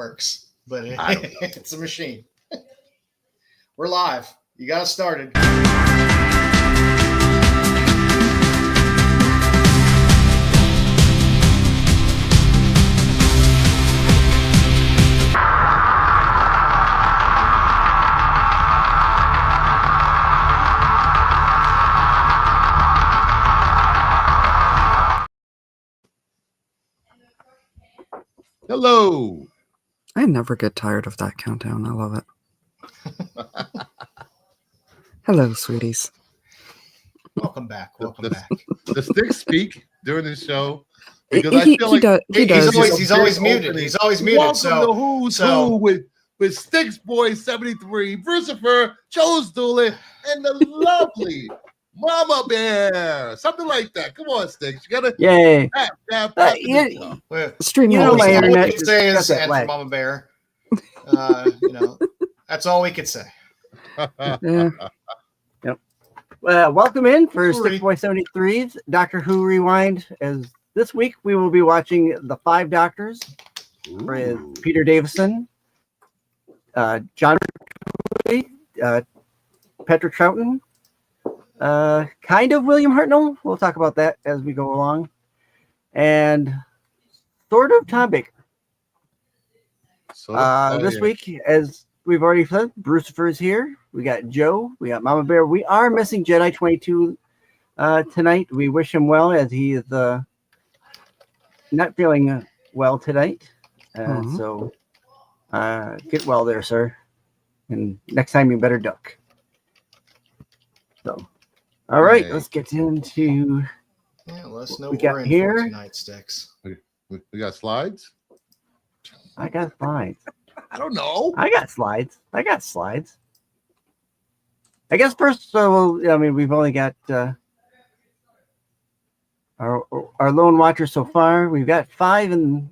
works, but it's a machine. We're live. You got us started. Hello. I never get tired of that countdown. I love it. Hello, sweeties. Welcome back. Welcome back. Does Stick speak during the show? Because I feel like he does. He's always muted. He's always muted. Welcome to Who's Who with Sticks Boy 73, Lucifer, Joe Dooley, and the lovely Mama Bear. Something like that. Come on, Sticks. You gotta yay. Stream. You know, my all internet we can say is that and lag. for Mama Bear. That's all we could say. Yep. Welcome in for Sorry. Stick Boy 73's Doctor Who Rewind. As this week we will be watching the 5 Doctors with Peter Davison, John, Patrick Troughton, kind of William Hartnell. We'll talk about that as we go along, and sort of Tom Baker. This week, as we've already said, Brucifer is here. We got Joe. We got Mama Bear. We are missing Jedi 22 tonight. We wish him well, as he is not feeling well tonight. So get well there, sir. And next time you better duck. So, all right, let's get into Let us know we what got we're in here. for tonight, Sticks. We got slides? I got slides. I don't know. I got slides. I guess first, we've only got our lone watcher so far. We've got 5 in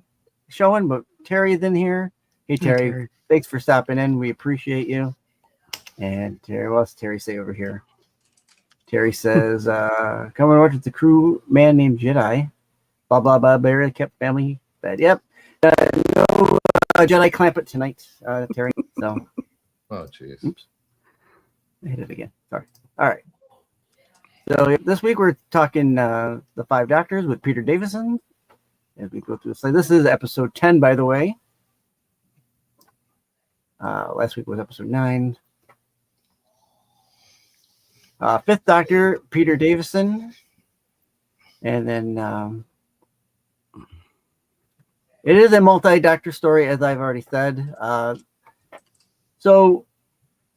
showing, but Terry's in here. Hey, Terry. Thanks for stopping in. We appreciate you. And Terry, what's Terry say over here? Terry says, come and watch with the crew, man named Jedi. Blah, blah, blah, Barry kept family fed. Yep. No Jedi Clampett tonight, Terry. So. Oh, jeez. Oops. I hit it again. Sorry. All right. So this week we're talking the 5 Doctors with Peter Davison. As we go through this, this is episode 10, by the way. Last week was episode 9. 5th Doctor, Peter Davison. And then it is a multi-doctor story, as I've already said. So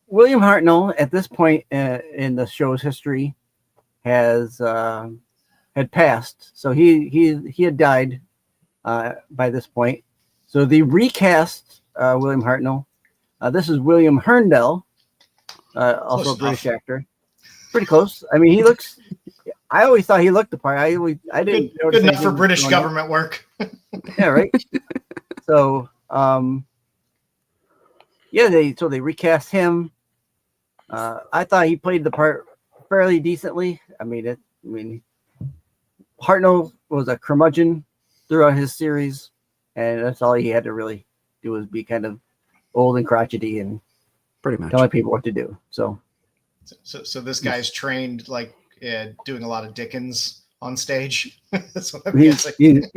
William Hartnell, at this point in the show's history, had passed. So he had died by this point. So they recast William Hartnell. This is William Herndell, also a British actor. Pretty close. I mean, he looks. I always thought he looked the part. I didn't. Good enough for British government work. Yeah, right. So, they recast him. I thought he played the part fairly decently. Hartnell was a curmudgeon throughout his series, and that's all he had to really do was be kind of old and crotchety and pretty much telling people what to do. So this guy's trained like doing a lot of Dickens on stage. That's what I'm guessing.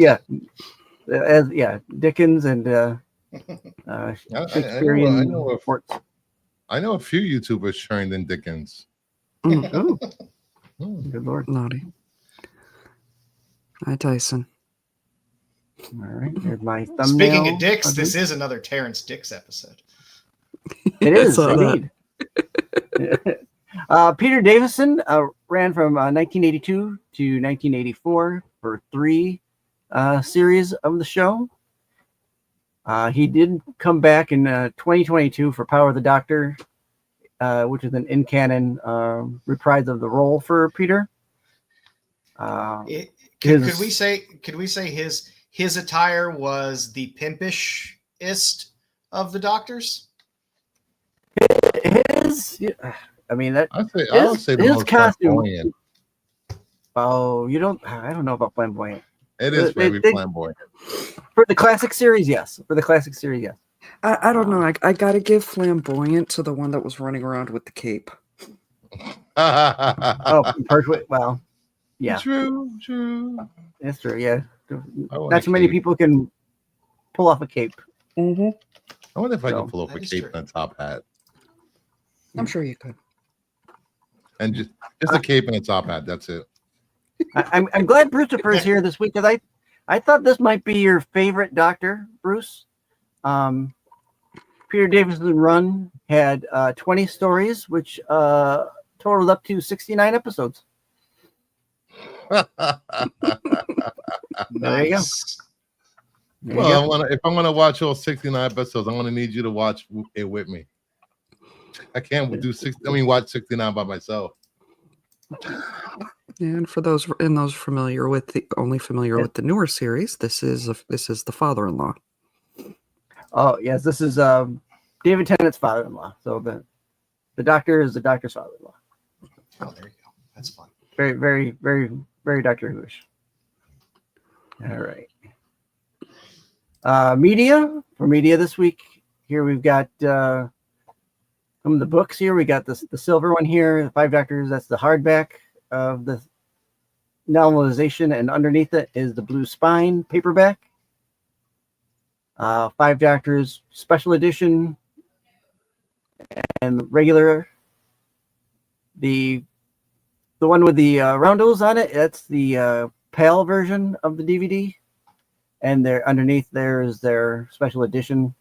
Dickens and Shakespearean reports. I know a few YouTubers trained in Dickens. Oh, good Lord. Naughty. Hi, Tyson. All right, there's my thumbnail. Speaking of dicks, this is another Terrence Dicks episode. It is, indeed. Peter Davison ran from 1982 to 1984 for 3 series of the show. He did come back in 2022 for Power of the Doctor, which is an in-canon reprise of the role for Peter. Could we say his attire was the pimpish-ist of the Doctors? I mean, that I would say the his most costume. flamboyant. Oh, I don't know about flamboyant. It is very flamboyant. For the classic series, yes. For the classic series, yes. I don't know. I gotta give flamboyant to the one that was running around with the cape. Oh, Pertwee. Well, yeah, True. that's true. Yeah, I want not a so many cape. people can pull off a cape. Mm-hmm. I wonder if I So, can pull off a that is cape true. and a top hat. I'm sure you could. And just a cape and a top hat. That's it. I'm glad Brucifer is here this week because I thought this might be your favorite Doctor, Bruce. Peter Davison's run had 20 stories, which totaled up to 69 episodes. There you go. Nice. There you Well, go. if I'm gonna watch all 69 episodes, I'm gonna need you to watch it with me. I can't watch 69 by myself. And for those familiar with the newer series, this is the father-in-law. Oh yes, this is David Tennant's father-in-law. So the Doctor is the Doctor's father-in-law. Oh, there you go. That's fun. Very, very, very, very Doctor Who-ish. All right. For media this week, here we've got some of the books here. We got the silver one here, the Five Doctors. That's the hardback of the novelization, and underneath it is the blue spine paperback. Five Doctors special edition and regular. The one with the roundels on it, that's the PAL version of the DVD. And there underneath there is their special edition.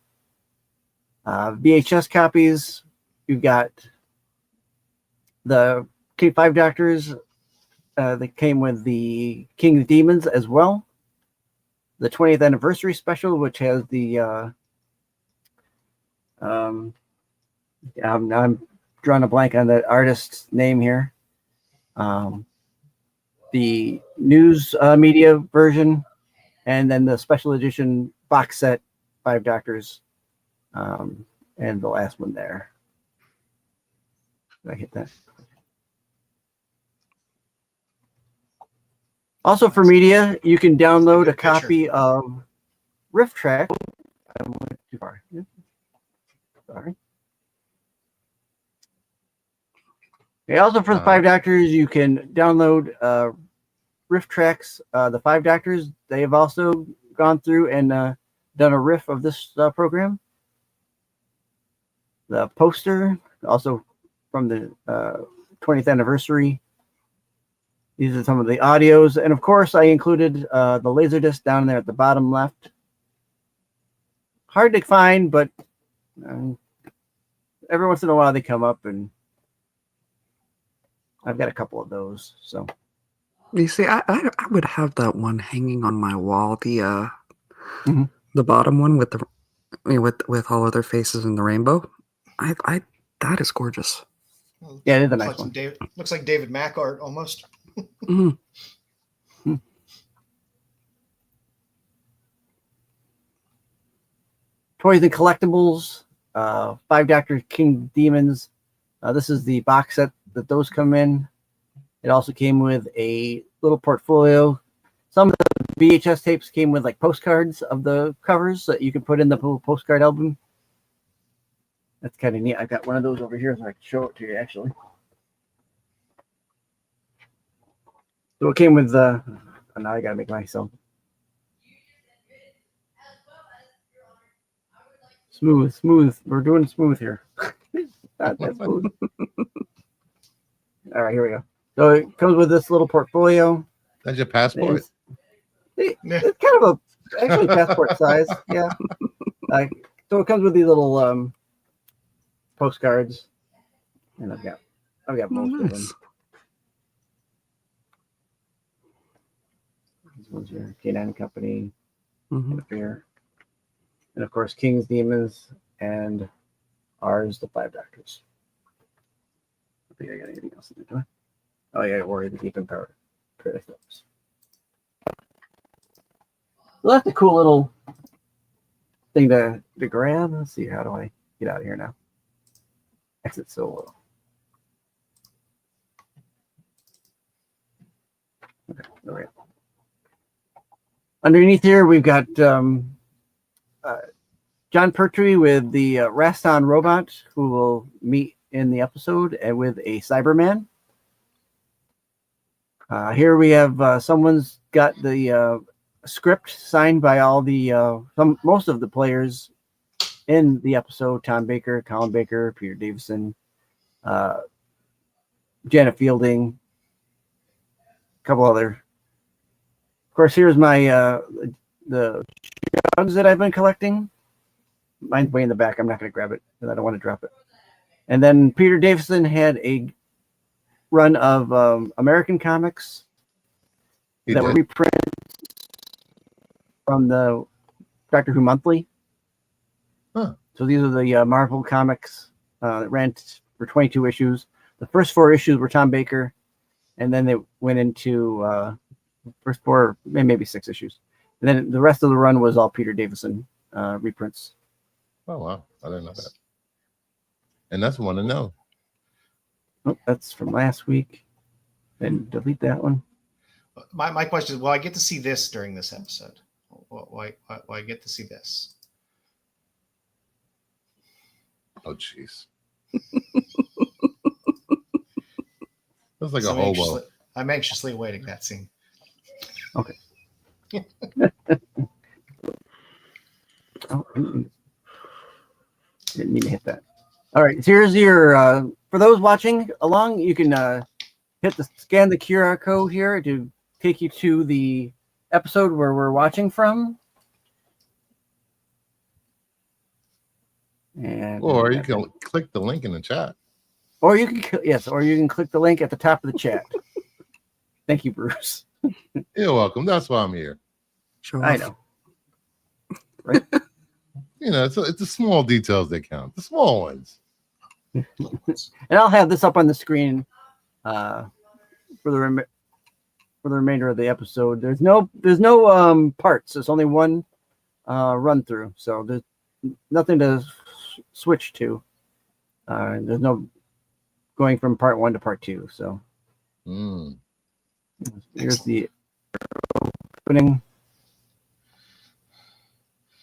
VHS copies. You've got the K5 Doctors that came with the King of Demons as well. The 20th anniversary special, which has the I'm drawing a blank on the artist's name here. The news media version, and then the special edition box set, Five Doctors, and the last one there. Did I hit that? Also for media, you can download a Good picture. copy of Riff Track. I went too far. Sorry. Okay, also for the Five Doctors, you can download riff tracks. The Five Doctors, they have also gone through and done a riff of this program. The poster, also from the 20th anniversary. These are some of the audios. And of course, I included the Laserdisc down there at the bottom left. Hard to find, but every once in a while they come up, and I've got a couple of those. So You see, I would have that one hanging on my wall. The Mhm. the bottom one with with all of their faces in the rainbow. I that is gorgeous. Well, yeah, it is a looks nice like some one. looks like David Mack art almost. Mhm. Toys and collectibles, Five Doctor King Demons. This is the box set that those come in. It also came with a little portfolio. Some of the VHS tapes came with like postcards of the covers that you can put in the postcard album. That's kind of neat. I've got one of those over here, so I can show it to you actually. So it came with the. Oh, now I gotta make myself smooth. We're doing smooth here. Not that smooth. All right, here we go. So it comes with this little portfolio. That's your passport. It's kind of actually passport size. Yeah. So it comes with these little postcards, and I've got most of them. Nice. These ones here, K9 Company, Mhm. up here, and of course King's Demons, and ours, the Five Doctors. I think I got anything else in there, do I? Oh yeah, Warrior the Deep in Paradise. Well, that's a cool little thing to grab. Let's see, how do I get out of here now? Exit solo. Okay, there we go. Underneath here, we've got J. John Pertwee with the Raston robot, who will meet in the episode, and with a Cyberman. Here we have someone's got the script signed by all the most of the players in the episode: Tom Baker, Colin Baker, Peter Davison, Janet Fielding, a couple other. Of course, here's my the jugs that I've been collecting. Mine's way in the back. I'm not going to grab it because I don't want to drop it. And then Peter Davison had a run of American comics that were reprinted from the Doctor Who Monthly. Huh. So these are the Marvel comics that ran for 22 issues. The first 4 issues were Tom Baker, and then they went into first 4, maybe 6 issues. And then the rest of the run was all Peter Davison reprints. Oh, wow. I didn't know that. And that's one to know. Oh, that's from last week. Then delete that one. My question is, will I get to see this during this episode? Why I get to see this? Oh, jeez. Looks like a hobo. I'm anxiously awaiting that scene. Okay. Oh, didn't mean to hit that. All right, so here's your for those watching along, you can scan the QR code here to take you to the episode where we're watching from. And Or you can click the link in the chat. or you can click the link at the top of the chat. Thank you, Bruce. You're welcome. That's why I'm here. Show I off. know. Right? You know, it's the small details that count. The small ones. And I'll have this up on the screen for the remainder of the episode. There's no parts. There's only one run through, so there's nothing to switch to. There's no going from part 1 to part 2. So here's the opening.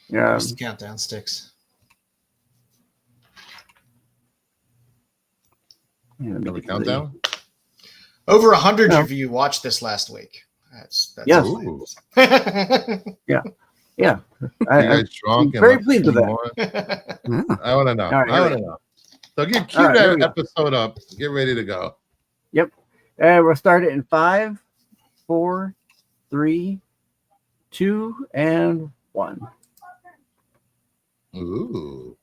Yeah, The countdown sticks. Have a countdown? Over 100 No. of you watched this last week. That's Yes. Ooh. Yeah. You guys drunk? I'm very and pleased with that. more? Yeah. I want to know. All right, I want to know. So cue All right, here we that go. episode up. Get ready to go. And we'll start it in 5, 4, 3, 2, and 1. Ooh.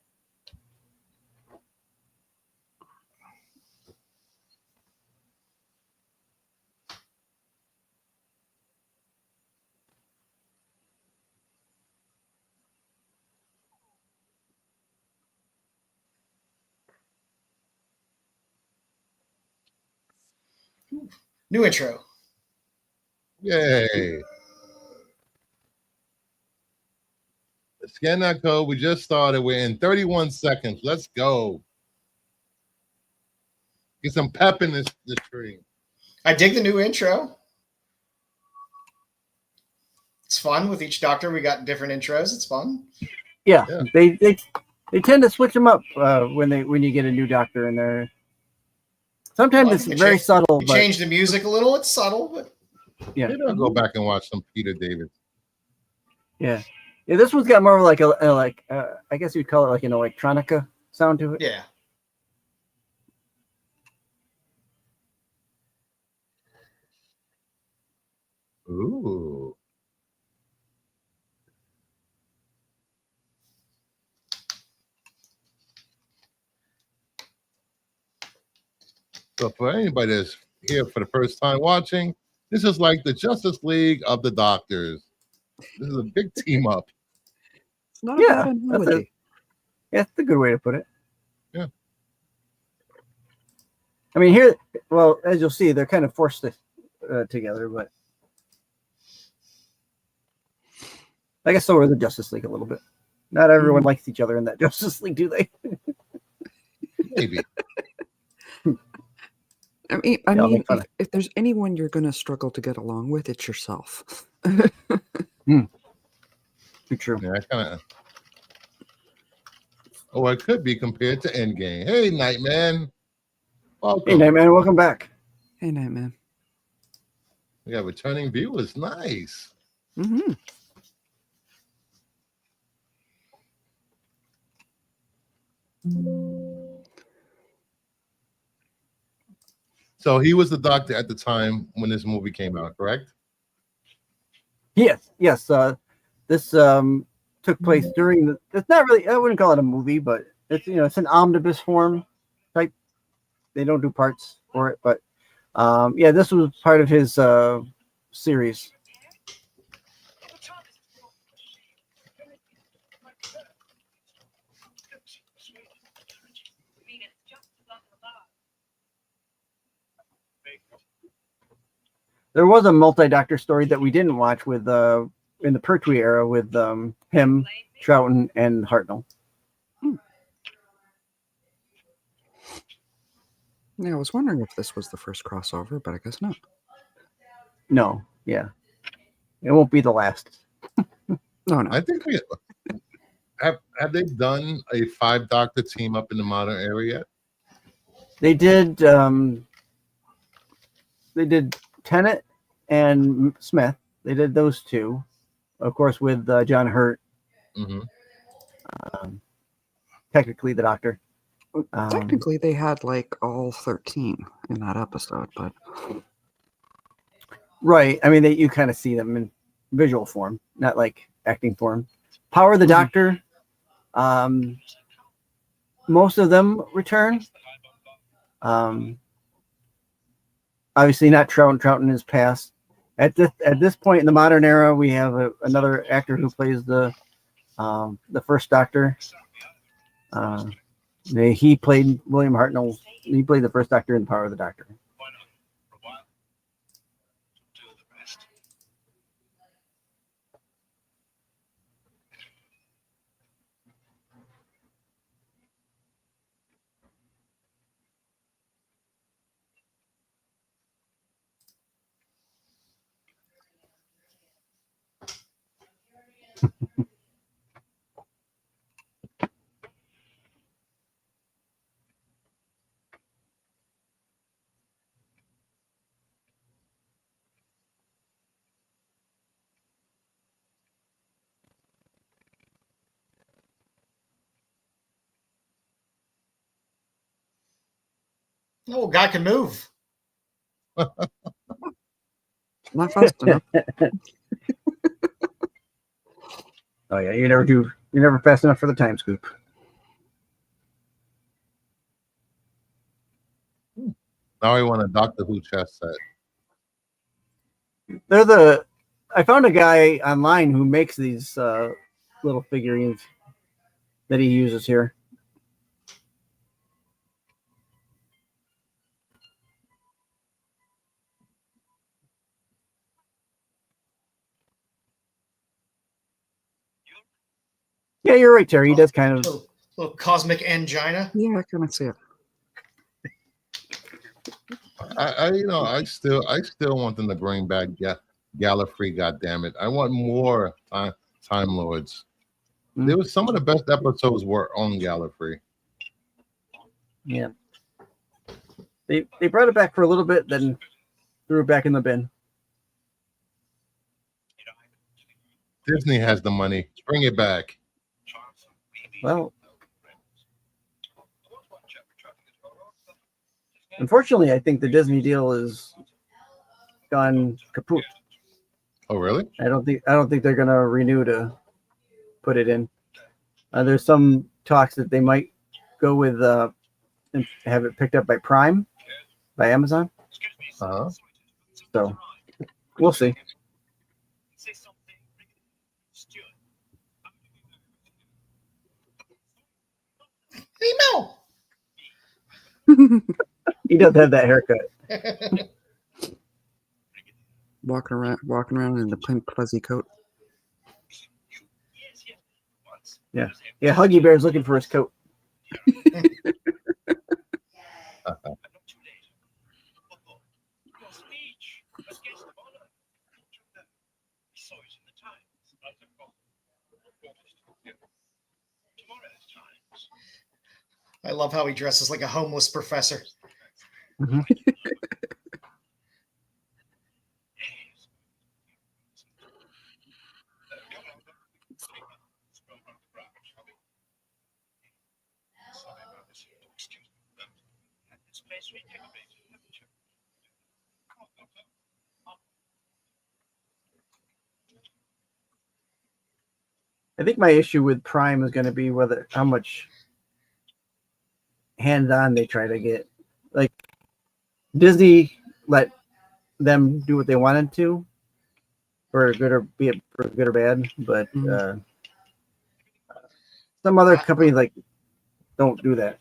New intro. Yay. Scan that code. We just started. We're in 31 seconds. Let's go. Get some pep in this tree. I dig the new intro. It's fun with each doctor. We got different intros. It's fun. Yeah, Yeah. They tend to switch them up when you get a new doctor in there. Sometimes Well, it's you very change- subtle, You but change the music a little. It's subtle, but yeah, Maybe I'll go back and watch some Peter David. yeah. This one's got more of like I guess you'd call it like an electronica sound to it. yeah. Ooh. So for anybody that's here for the first time watching, this is like the Justice League of the Doctors. This is a big team up. It's not Yeah, a bad that's analogy. Yeah, that's a good way to put it. Yeah. I mean, here, well, as you'll see, they're kind of forced together, but I guess so are the Justice League a little bit. Not everyone likes each other in that Justice League, do they? Maybe. I Yeah, I'll mean, make fun if there's anyone you're going to struggle to get along with, it's yourself. Too true. Yeah, I kind of. or it could be compared to Endgame. Hey, Nightman. Welcome. Hey, Nightman, welcome back. Hey, Nightman. We have returning viewers. Nice. Mm-hmm. So he was the doctor at the time when this movie came out, correct? Yes, yes. This took place during the. It's not really. I wouldn't call it a movie, but it's it's an omnibus form type. They don't do parts for it, but yeah, this was part of his series. There was a multi-doctor story that we didn't watch with in the Pertwee era with him, Troughton, and Hartnell. Yeah, I was wondering if this was the first crossover, but I guess not. No, yeah, it won't be the last. No, no. I think we have they done a 5-doctor team up in the modern era yet? They did. They did Tennant and Smith. They did those two, of course, with John Hurt, Mm-hmm. technically the Doctor. Technically, they had like all 13 in that episode, but Right. I mean, you kind of see them in visual form, not like acting form. Power of the Doctor. Most of them return. Obviously, not Troughton. Troughton is past. At this point in the modern era, we have another actor who plays the first Doctor. He played William Hartnell. He played the first Doctor in Power of the Doctor. Oh, guy can move. not fast enough. Oh yeah, you're never fast enough for the time scoop. Now I want a Doctor Who chess set. I found a guy online who makes these little figurines that he uses here. Yeah, you're right, Terry. He does kind of. Little cosmic angina. Yeah, I kind of see it. I still want them to bring back Gallifrey. God damn it! I want more Time Lords. There was some of the best episodes were on Gallifrey. Yeah. They brought it back for a little bit, then threw it back in the bin. Disney has the money. Bring it back. Well, unfortunately, I think the Disney deal is gone kaput. Oh, really? I don't think they're gonna renew to put it in. There's some talks that they might go with and have it picked up by Prime, by Amazon. Uh-huh. So we'll see. Hey, Mel. He does have that haircut. Walking around in the pink fuzzy coat. Yeah, Huggy Bear's looking for his coat. I love how he dresses like a homeless professor. I think my issue with Prime is going to be whether how much hands-on they try to get. Like Disney let them do what they wanted to, for good or be it for good or bad, but some other companies like don't do that.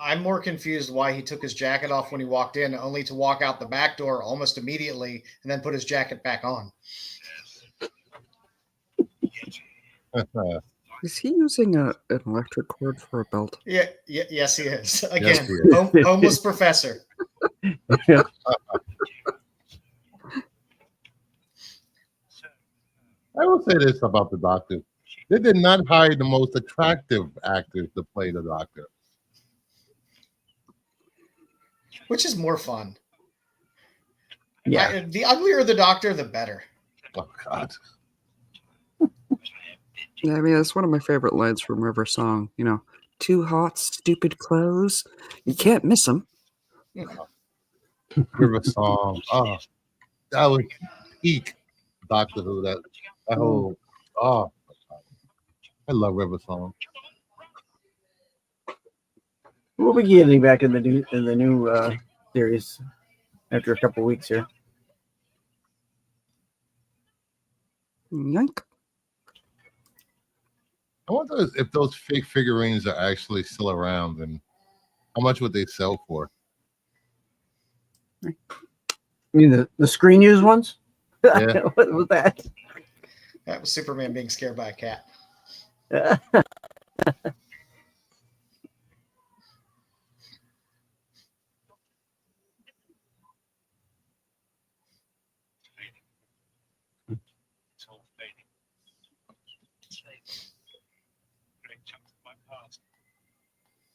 I'm more confused why he took his jacket off when he walked in, only to walk out the back door almost immediately and then put his jacket back on. Is he using an electric cord for a belt? Yes, he is. Again, Yes, he is. homeless professor. I will say this about the Doctor: they did not hire the most attractive actors to play the Doctor. Which is more fun. Yeah. The uglier the Doctor, the better. Oh God! Yeah, I mean, that's one of my favorite lines from River Song. You know, too hot, stupid clothes. You can't miss them. River Song. Oh, that was peak Doctor Who. That whole. Oh, I love River Song. We'll be getting back in the new series after a couple weeks here. Yank. I wonder if those fake figurines are actually still around, and how much would they sell for? You mean the screen used ones? Yeah. What was that? That was Superman being scared by a cat. Great chunks of my past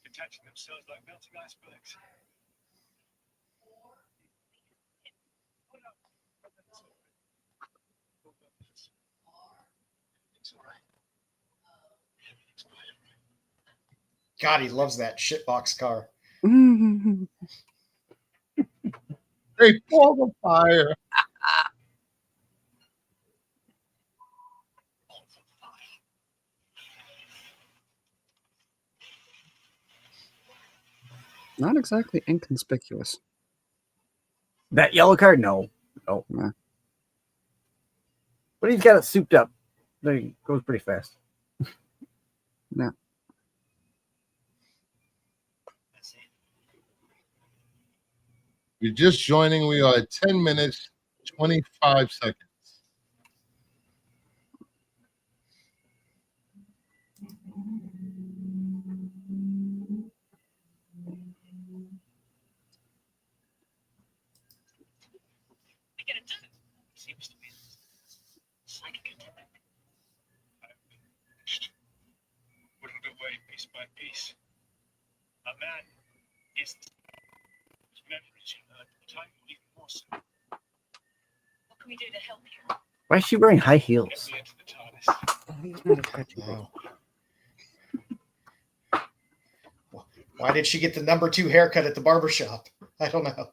detaching themselves like melting icebergs. It's all right. Everything's fine. God, he loves that shitbox car. They pour the fire. Not exactly inconspicuous. That yellow card? No. Nah. But he's got it souped up. It goes pretty fast. No. You're just joining. We are at 10 minutes, 25 seconds. Seems to be psychic attack. Whittled away piece by piece. A man is his memories, time will even more so. What can we do to help you? Why is she wearing high Get heels? me into the TARDIS. Why did she get the number 2 haircut at the barber shop? I don't know.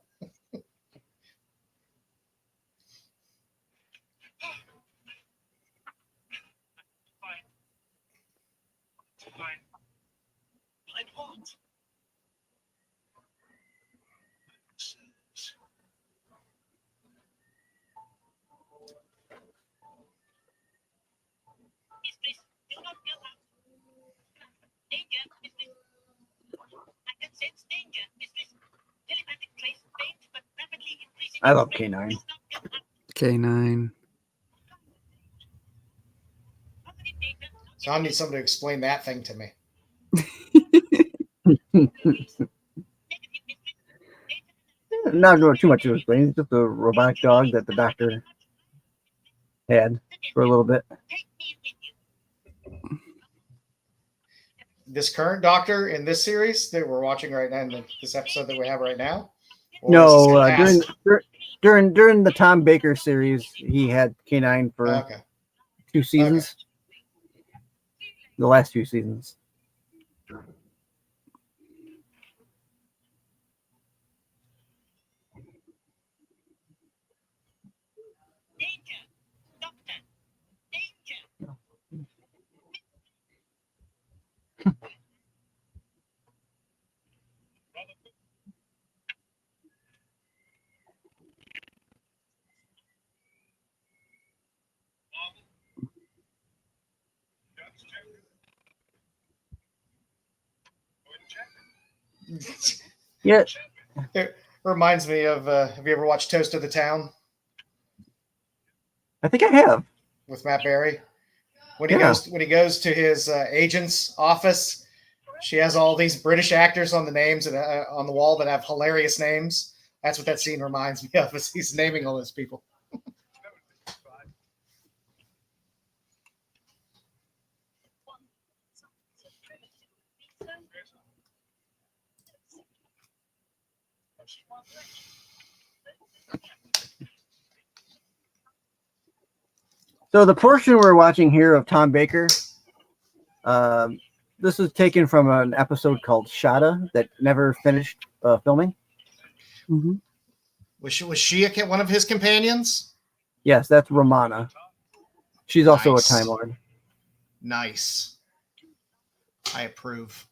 Fine. Like what? Mistress, do not go out. Danger, mistress. I can sense danger, mistress. Telepathic trace faint but rapidly increasing. I love strength. K9. Do not go out. K9. Positive data. So I need someone to explain that thing to me. Negative, mistress. Data Not doing too much to explain. It's just a robotic dog that the Doctor had for a little bit. take me with you. this current Doctor in this series that we're watching right now, in this episode that we have right now? Or is No, this past? during the Tom Baker series, he had K9 for Okay. 2 seasons. The last 2 seasons. Danger! Doctor! Danger! Yeah, It reminds me of have you ever watched Toast of the Town I think I have. with Matt Berry? When he Yeah. goes to his agent's office, she has all these British actors on the names and on the wall that have hilarious names. That's what that scene reminds me of. Is he's naming all those people. So the portion we're watching here of Tom Baker, this is taken from an episode called Shada that never finished filming. Mhm. Was she one of his companions? Yes, that's Romana. She's also Nice. a Time Lord. Nice. I approve.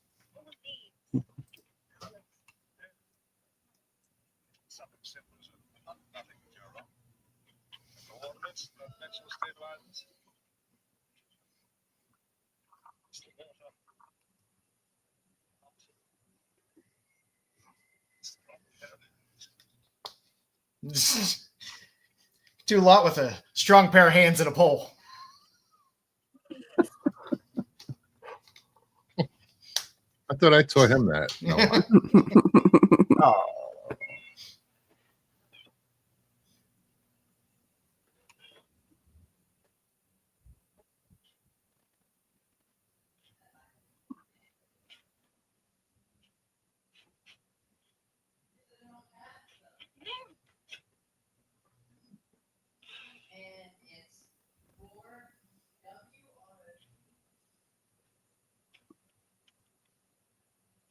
Something simple as nothing can go wrong. The ornaments, the mental stabilizers. It's the water. Do a lot with a strong pair of hands and a pole. I thought I taught him that. No, Oh.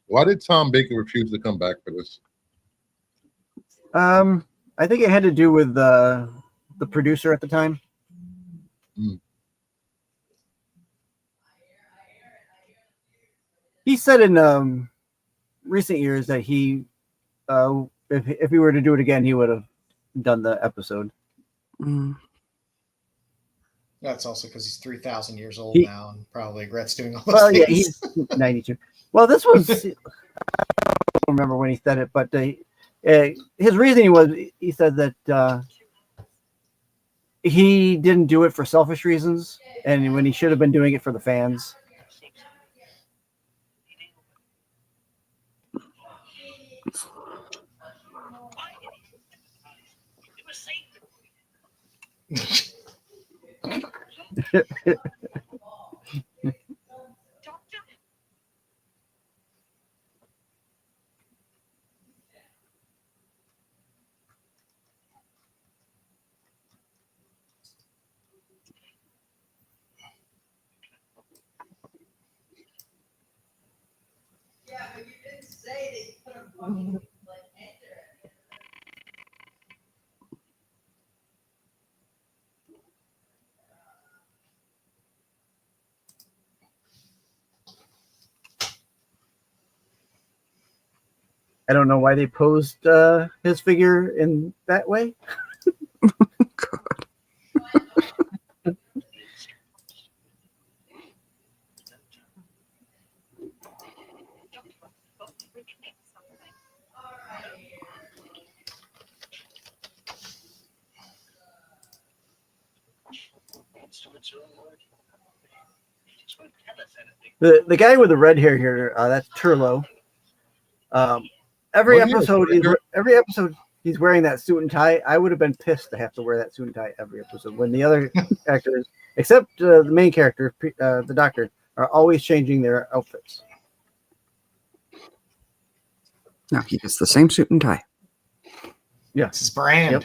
why did Tom Baker refuse to come back for this? I think it had to do with the producer at the time. Hmm. He said in recent years that he, if he were to do it again, he would have done the episode. Mm. That's also because he's 3,000 years old He- now and probably regrets doing all those Well, yeah, things. he's 92. Well, this was, I don't remember when he said it, but his reasoning was he said that he didn't do it for selfish reasons, and when he should have been doing it for the fans. It was safe. Doctor? I don't know why they posed his figure in that way. God. Instruments are all working. They just won't tell us anything. The guy with the red hair here, that's Turlo. Every Oh, yeah, episode he's wearing that suit and tie. I would have been pissed to have to wear that suit and tie every episode when the other actors, except the main character, the Doctor, are always changing their outfits. No, he gets the same suit and tie. It's his brand. Yep.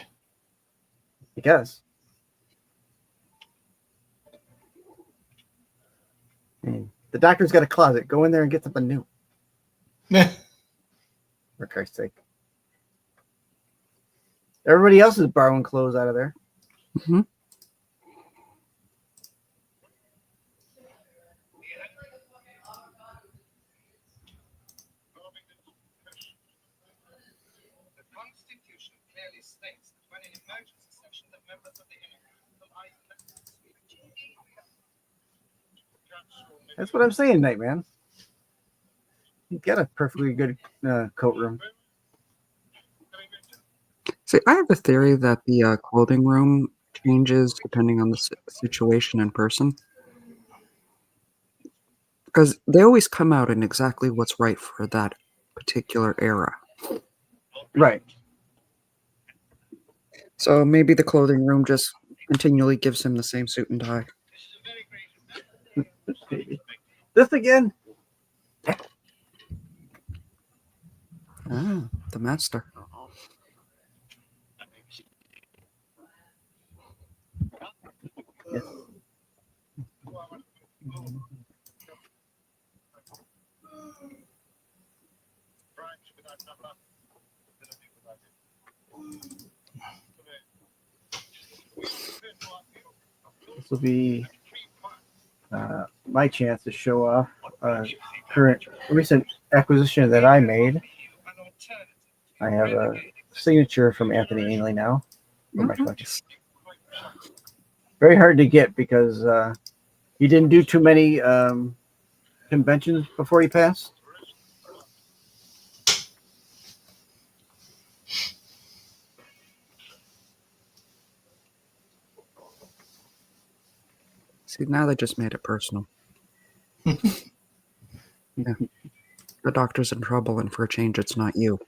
He does. And the doctor's got a closet. Go in there and get something new. For Christ's sake. Everybody else is borrowing clothes out of there. Hmm. The Constitution clearly states that when in emergency session, the members of the That's what I'm saying, Nightman. You got a perfectly good coat room. See, I have a theory that the clothing room changes depending on the situation and person. Because they always come out in exactly what's right for that particular era. Right. So maybe the clothing room just continually gives him the same suit and tie. This again? Ah, the master. Yes. This will be my chance to show off recent acquisition that I made. I have a signature from Anthony Ainley now. For my collection. Very hard to get because he didn't do too many conventions before he passed. See, now they just made it personal. Yeah. The doctor's in trouble, and for a change, it's not you.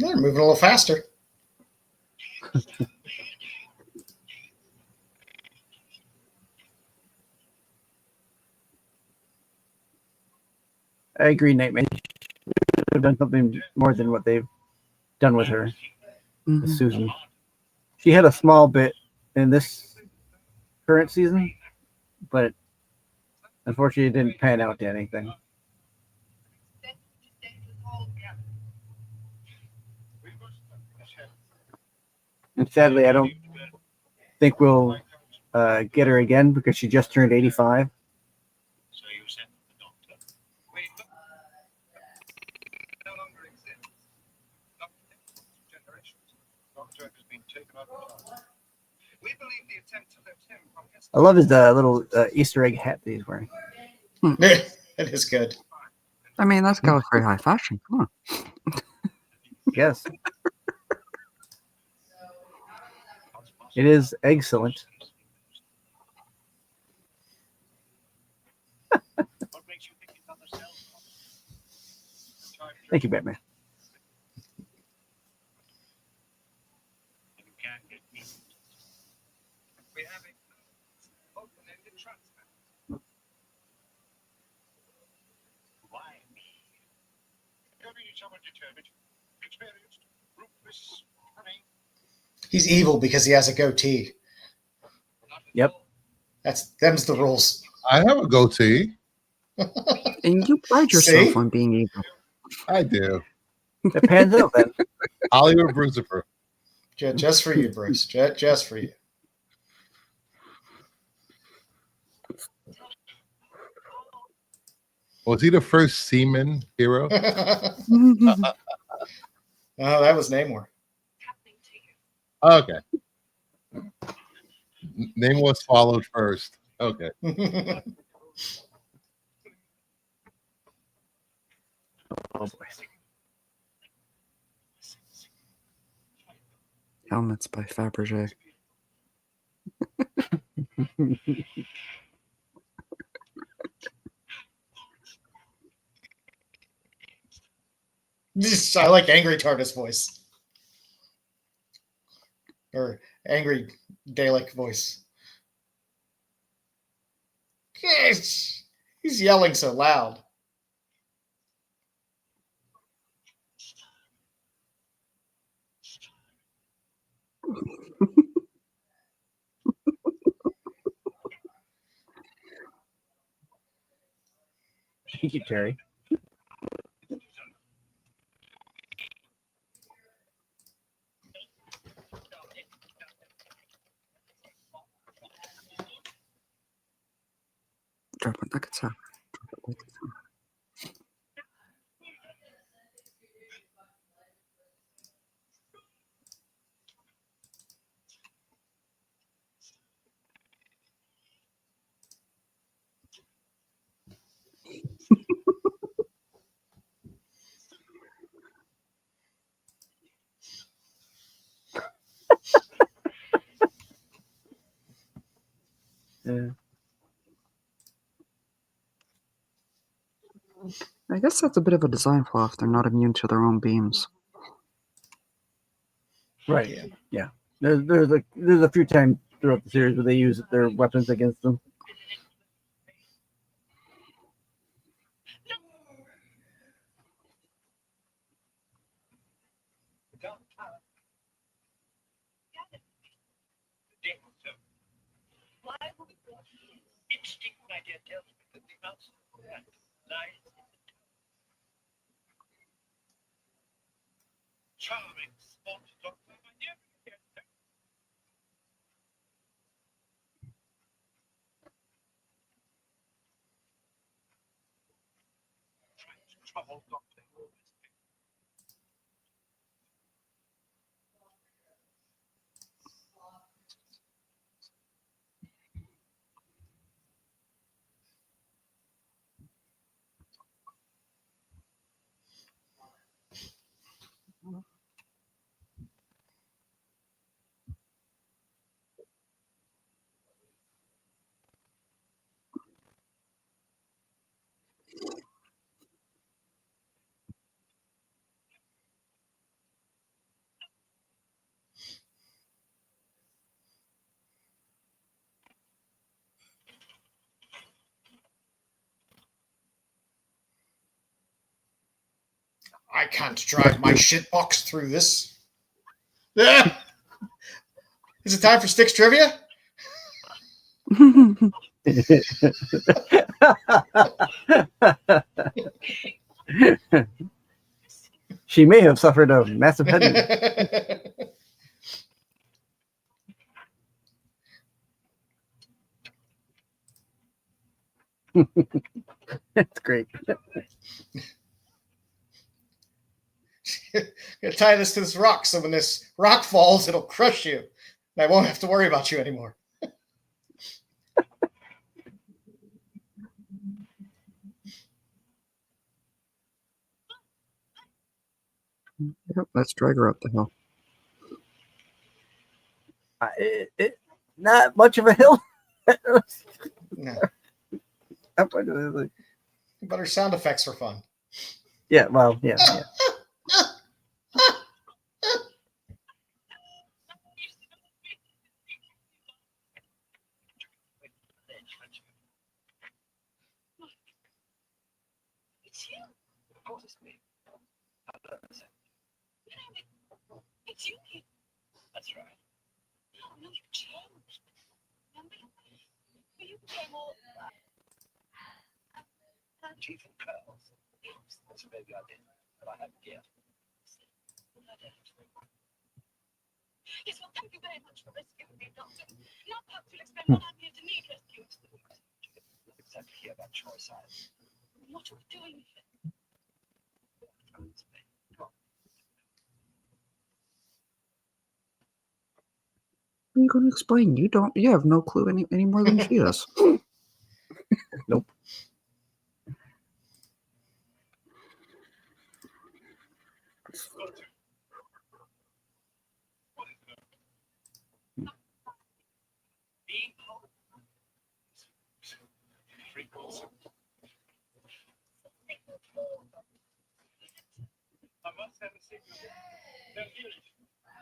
They're moving a little faster. I agree, Nightman. Should have done something more than what they've done with her, Mhm. with Susan. She had a small bit in this current season, but unfortunately, it didn't pan out to anything. And sadly, I don't think we'll get her again because she just turned 85. So you sent the doctor. Wait, look. No longer exists. Not generations. Doctor has been taken out of the We believe the attempt to lift him from his I love his little Easter egg hat that he's wearing. It is good. I mean, that's Gallifrey high fashion. Come on. Yes, it is excellent. What makes you think it's other cells? Thank you, Batman. You can't get me. We have a open-ended transfer. Why me? You're being someone determined, experienced, ruthless, cunning. He's evil because he has a goatee. Yep. Them's the rules. I have a goatee. And you pride yourself See? on being evil. I do. It pans out then. Hollywood Brucifer. Just for you, Bruce. Just for you. Was he the first seaman hero? Oh, that was Namor. happening to you? Okay. Name was followed first. Okay. Oh boy. Helmets by Fabergé. I like angry TARDIS voice. Or angry Dalek voice. Gosh, he's yelling so loud. Thank you, Terry. Drop it like it's hot. Yeah. I guess that's a bit of a design flaw if they're not immune to their own beams. Right. Yeah. Yeah. There's a few times throughout the series where they use their weapons against them. Why would instinct, my dear, tells me that the answer to that lies in the charming spot doctor, my dear. Trouble doctor. I can't drive my shitbox through this. Yeah. Is it time for Sticks trivia? She may have suffered a massive head. That's great. Gonna tie this to this rock, so when this rock falls, it'll crush you. And I won't have to worry about you anymore. Yep, let's drag her up the hill. Not much of a hill. No. But But her sound effects were fun. yeah, well, yeah. It's you. Of course it's me. It's you. That's right. Oh, no, you've changed. Remember? You became all teeth and curls. Yes. So maybe I did, but I haven't yet. Yes, well, thank you very much for rescuing me, Doctor. Now perhaps you'll explain what I'm here to need rescued. Not exactly here about choice, What are we doing? What are you going to explain? You have no clue any more than she does. Nope. I must have a signal. They'll hear it.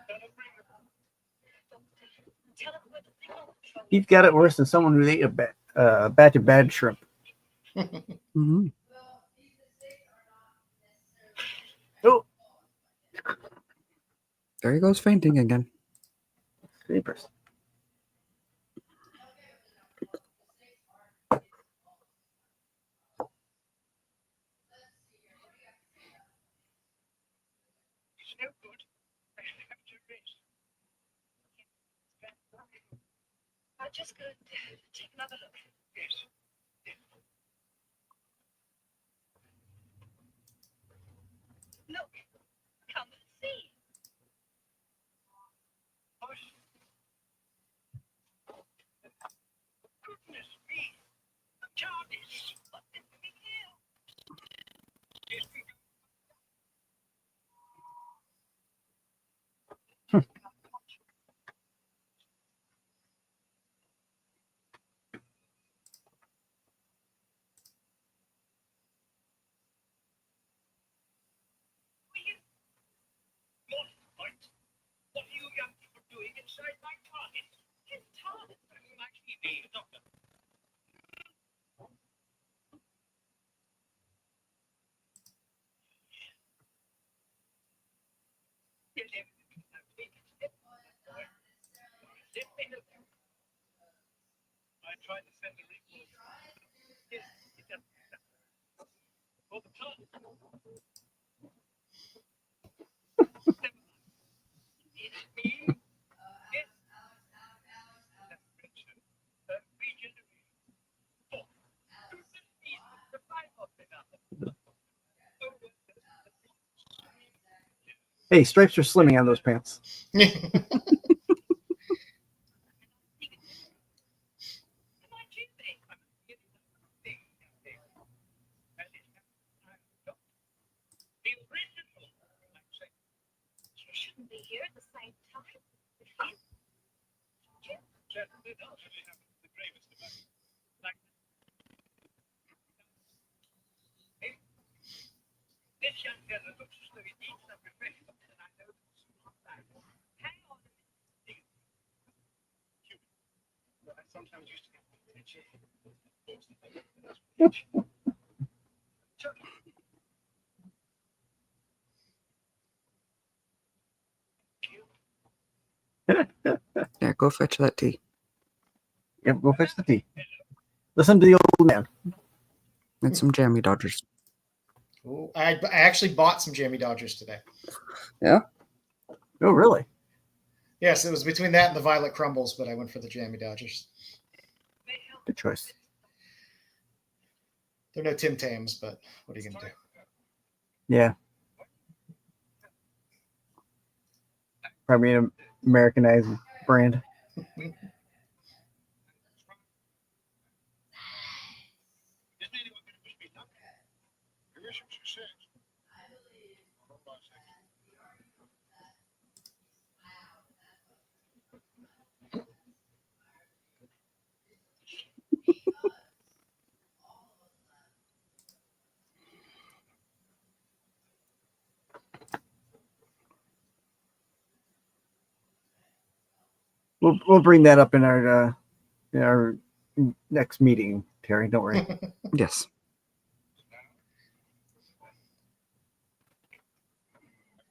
They'll bring it. Tell them where the signal is from. He's got it worse than someone who ate a batch of bad shrimp. Mhm. Oh, There he goes fainting again. creepers. It's no good. I have to rest. I'll just go take another look. Yes. Look, come and see. Hush. Goodness me. Jarvis. What did we hear? Yes, we go. Morning, Point. What are you young people doing inside my target? His target. My TV, Doctor. Yes, everything. I tried to send a report. Yes, it doesn't. For the target. It's me. Yes. Regeneration. Oh, goodness me, the five of them out there. Hey, stripes are slimming on those pants. Am I too big? The original, I'm saying. You shouldn't be here at the same time with him. Certainly not. They have the bravest of us. Like this young fellow looks as though he needs some refreshment, and I know it's not that. Hang on a minute. I sometimes used to get itchy. Yeah, go fetch that tea. Yep, go fetch the tea. Listen to the old man. And some jammy Dodgers. Ooh, I actually bought some Jammy Dodgers today. Oh, really? Yes, it was between that and the Violet Crumbles, but I went for the Jammy Dodgers. Good choice. They're no Tim Tams, but what are you going to do? Yeah. Probably an Americanized brand. Isn't anyone going to wish me luck? I wish him success. Hold on a second. We'll bring that up in our next meeting, Terry. Don't worry. Yes.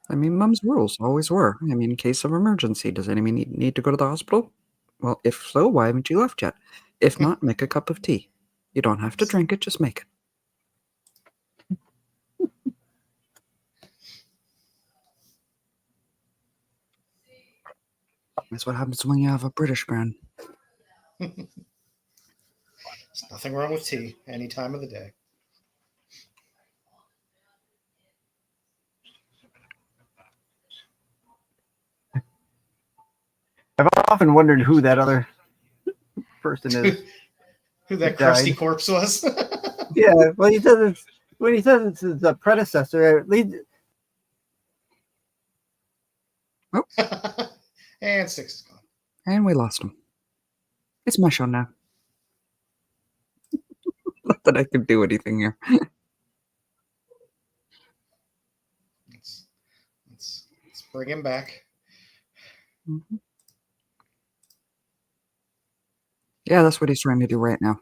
I mean, Mum's rules always were. I mean, in case of emergency, does anyone need to go to the hospital? Well, if so, why haven't you left yet? If not, make a cup of tea. You don't have to drink it, just make it. That's what happens when you have a British grand. There's nothing wrong with tea any time of the day. often wondered who that other person is. Who that He crusty died. corpse was. Yeah, well, he says it's when he says it's his predecessor. At least And Six is gone. And we lost him. It's my show now. Not that I could do anything here. Let's bring him back. Mhm. Yeah, that's what he's trying to do right now.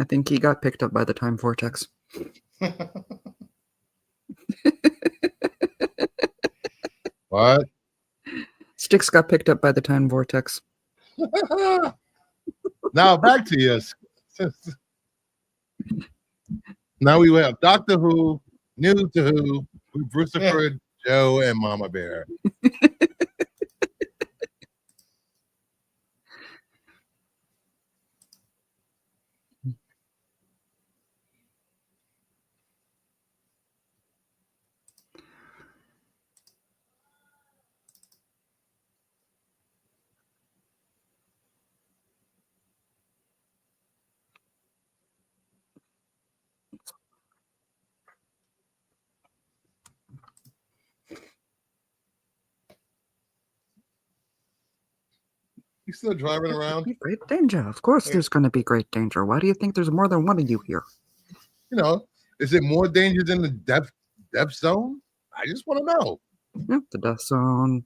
I think he got picked up by the time vortex. What? Sticks got picked up by the time vortex. Now back to you. Now we have Doctor Who, New to Who, with Brucifer, Joe, and Mama Bear. You still driving around? Great danger. Of course, Wait. there's going to be great danger. Why do you think there's more than one of you here? You know, is it more danger than the depth zone? I just want to know. Yep, the Death Zone,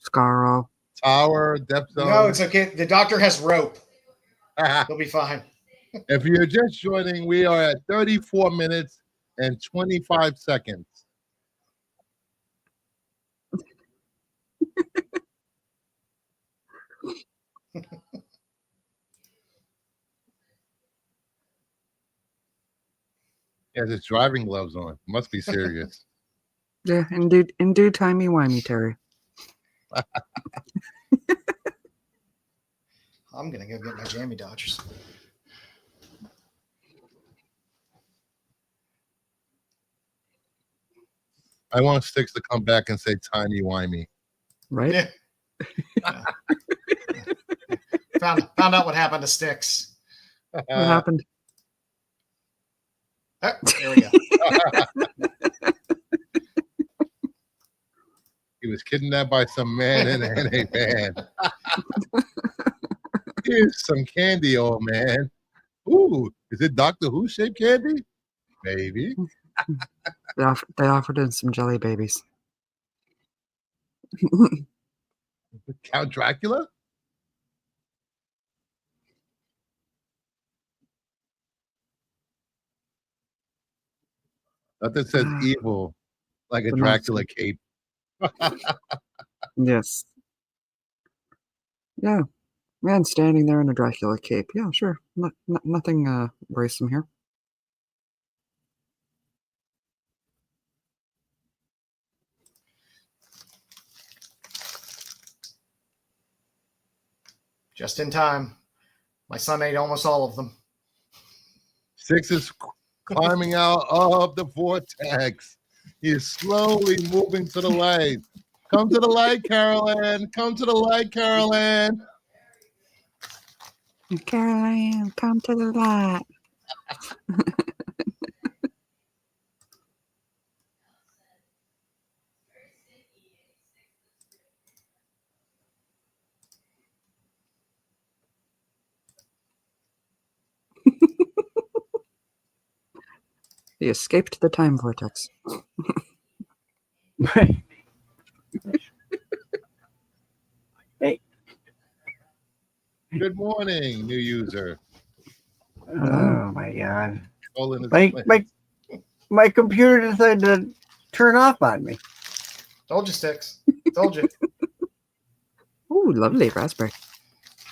Scarrow. Tower, depth zone. No, it's okay. The doctor has rope. He'll be fine. If you're just joining, we are at 34 minutes and 25 seconds. He has his driving gloves on. Must be serious. Yeah, in due timey-wimey, Terry. I'm gonna go get my jammy Dodgers. I want Sticks to come back and say timey wimey. Right? Yeah. Yeah. Found out what happened to Sticks. What happened? Oh, there we go. He was kidnapped by some man in a van. Here's some candy, old man. Ooh, is it Doctor Who shaped candy? Maybe. They offered in some jelly babies. Count Dracula? Nothing says evil like a The Dracula cape. Yes. Yeah. Man standing there in a Dracula cape. Yeah, sure. Nothing worrisome here. Just in time. My son ate almost all of them. Six is climbing out of the vortex. He is slowly moving to the light. Come to the light, Carolyn. Come to the light, Carolyn. Caroline, come to the light. He escaped the time vortex. Hey, Good morning, new user. oh my god, Calling his my computer decided to turn off on me. Told you, Sticks. Told you. Ooh, lovely raspberry.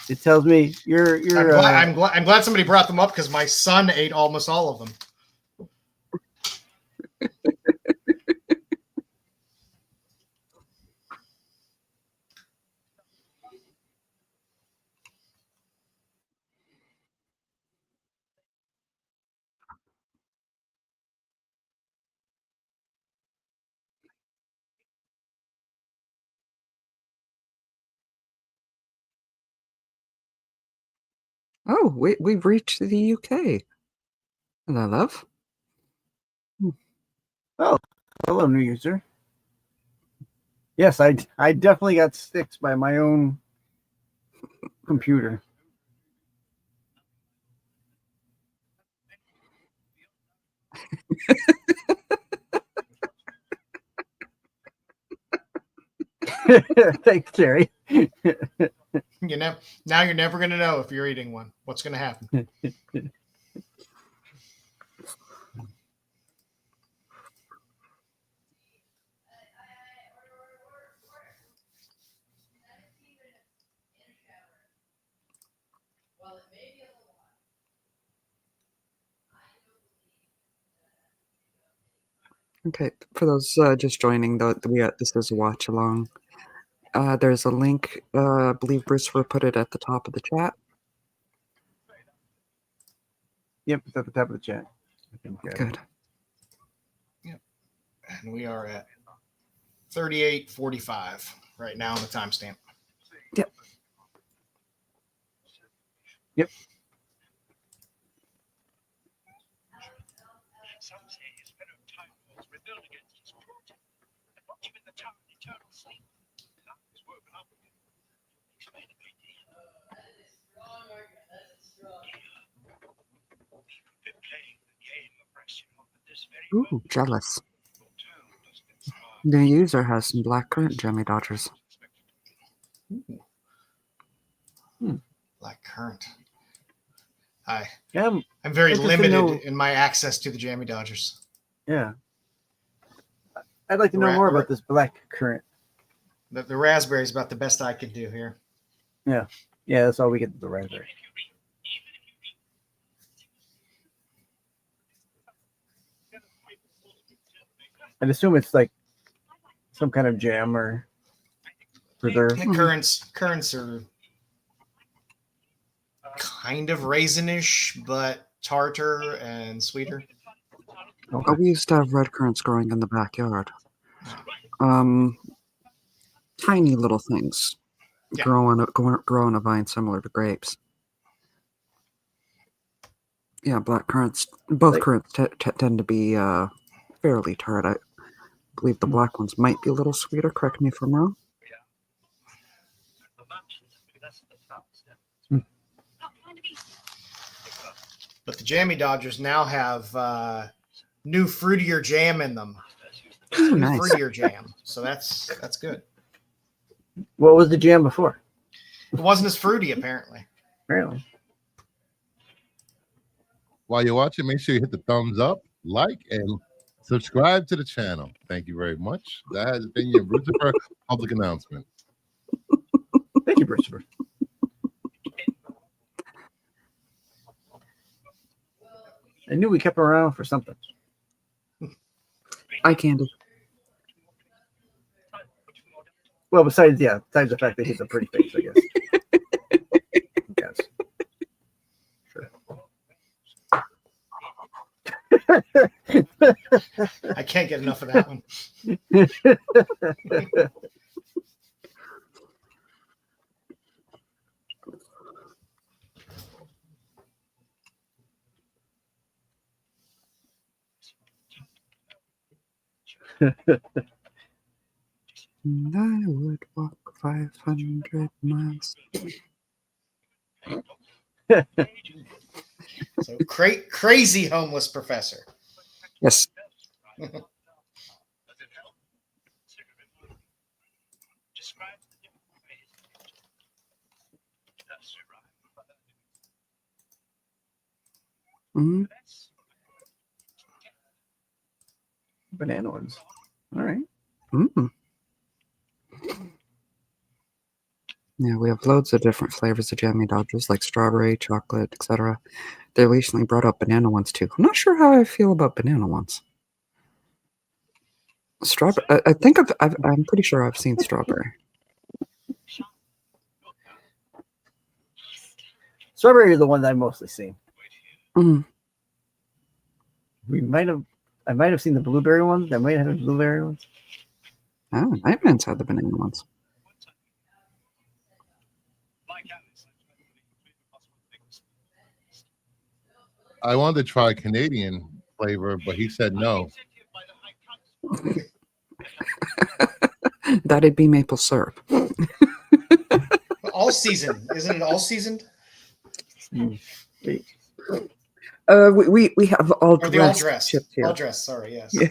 It tells me you're I'm glad somebody brought them up because my son ate almost all of them. Oh, we've reached the UK. Hello, love. Hello, new user. Yes, I definitely got sticks by my own computer. Thanks, Jerry. You know, now you're never going to know if you're eating one. What's going to happen? Okay, for those just joining, though, this is a watch along. There's a link. I believe Bruce will put it at the top of the chat. Yep, it's at the top of the chat. I think, Good. And we are at 38:45 right now on the timestamp. Yep. Yep. Some say his fellow Time Lords rebelled against his project and locked him in the tower in eternal sleep. Now he's woken up again. Explain a great deal. We've been playing the game of Rassilon at this very Ooh, moment. jealous. Your town doesn't inspire The user has some black currant Jammy Dodgers. Black currant. I'm Yeah, very Interested to limited know- in my access to the Jammy Dodgers. yeah. I'd like to know more about this black currant. The raspberry is about the best I could do here. Yeah, that's all we get, the raspberry. I'd assume it's like some kind of jam or preserve. The currants are kind of raisinish, but tartar and sweeter. Okay. We used to have red currants growing in the backyard. Tiny little things Yeah. grow on a vine similar to grapes. Yeah, black currants. Both Like- currants tend to be fairly tart. I believe the black ones might be a little sweeter. Correct me if I'm wrong. But the Jammy Dodgers now have new fruitier jam in them. Ooh, New nice. fruitier jam. So that's good. What was the jam before? It wasn't as fruity, apparently. Apparently. While you're watching, make sure you hit the thumbs up, like, and subscribe to the channel. Thank you very much. That has been your Brucifer public announcement. Thank you, Christopher. I knew we kept him around for something. Eye candy. Well, besides the fact that he's a pretty face, I guess. Yes. I can't get enough of that one. And I would walk 500 miles. So crazy homeless professor. Yes. Describe the different ways. That's right. Hmm. Banana ones. All right. Mm. Yeah, we have loads of different flavors of Jammy Dodgers, like strawberry, chocolate, etc. They recently brought up banana ones too. I'm not sure how I feel about banana ones. Strawberry. I think I'm pretty sure I've seen strawberry. Strawberry is the one that I've mostly seen. Mm. I might have seen the blueberry ones. I might have the blueberry ones. Oh, Nightman's had the banana ones. Like Alice, I tried to think of three possible things. I wanted to try Canadian flavor, but he said no. That'd be maple syrup. All season, isn't it? All seasoned We have all or the all dressed dressed? chips here. All dressed. Sorry, yes. Yeah.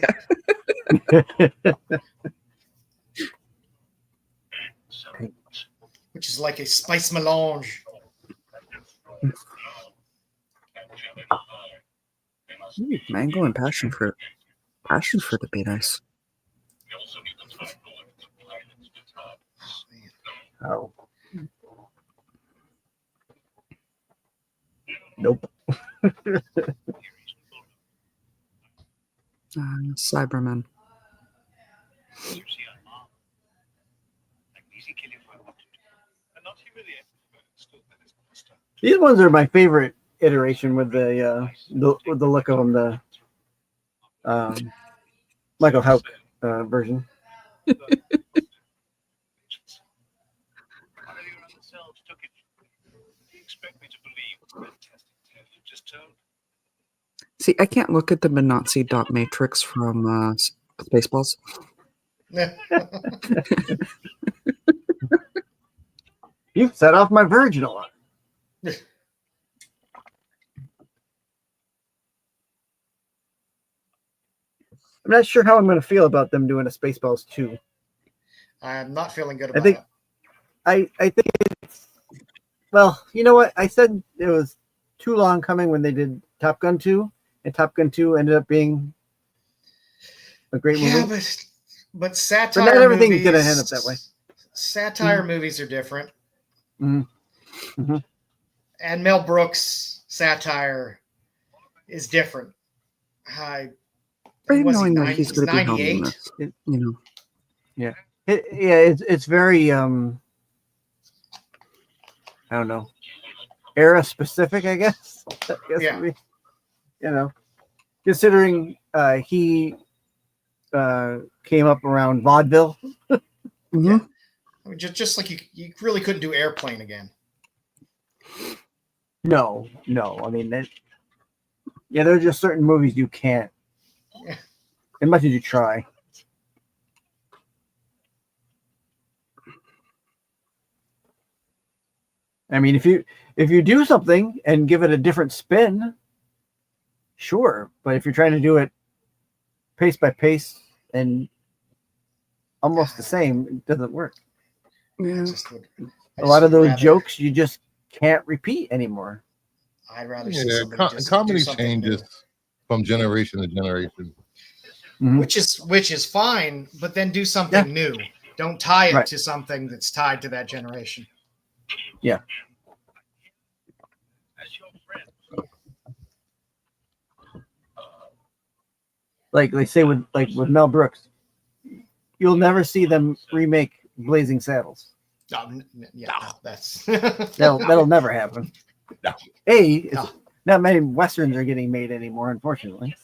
Which is like a spice melange. Ooh, mango and passion fruit. Passion fruit would be nice. Oh. Nope. Cybermen. These ones are my favorite iteration with the look of them. The Michael Houck version. See, I can't look at the Benazzi dot matrix from Spaceballs. You set off my virgin alarm. I'm not sure how I'm going to feel about them doing a Spaceballs 2. I'm not feeling good about think- it. I think it's, well, you know what? I said it was too long coming when they did Top Gun 2, and Top Gun 2 ended up being a great movie. Yeah, but satire. But not everything's movies, gonna end up that way. Satire movies are different. Mhm. Mhm. And Mel Brooks satire is different. Right, Was he knowing that 90? he's going to be helping 98? this, you know. It's very I don't know, era specific, I guess. Yeah. would be, you know, considering he came up around vaudeville. Mhm. I mean, just like you really couldn't do Airplane again. No. I mean, there are just certain movies you can't, Yeah. as much as you try. I mean, if you do something and give it a different spin, sure. But if you're trying to do it pace by pace and almost the same, it doesn't work. Yeah. A lot of those jokes you just can't repeat anymore. I'd rather see Yeah, somebody just do comedy something new. changes from generation to generation. Mhm. Which is fine, but then do something new. Don't tie it Right. to something that's tied to that generation. Yeah. Like they say with Mel Brooks, you'll never see them remake Blazing Saddles. That's That'll never happen. No. No. Not many westerns are getting made anymore, unfortunately.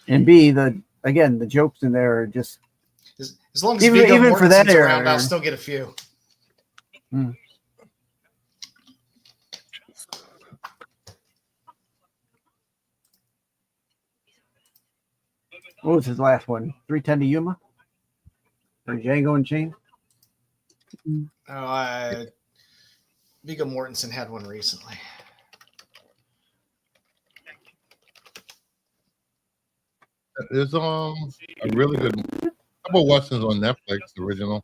And B, the jokes in there are just as long as Even- Viggo even for that Mortensen's era. around, I'll still get a few. what was his last one? 310 to Yuma? Or Django Unchained? Viggo Mortensen had one recently. There's a really good couple westerns on Netflix, original.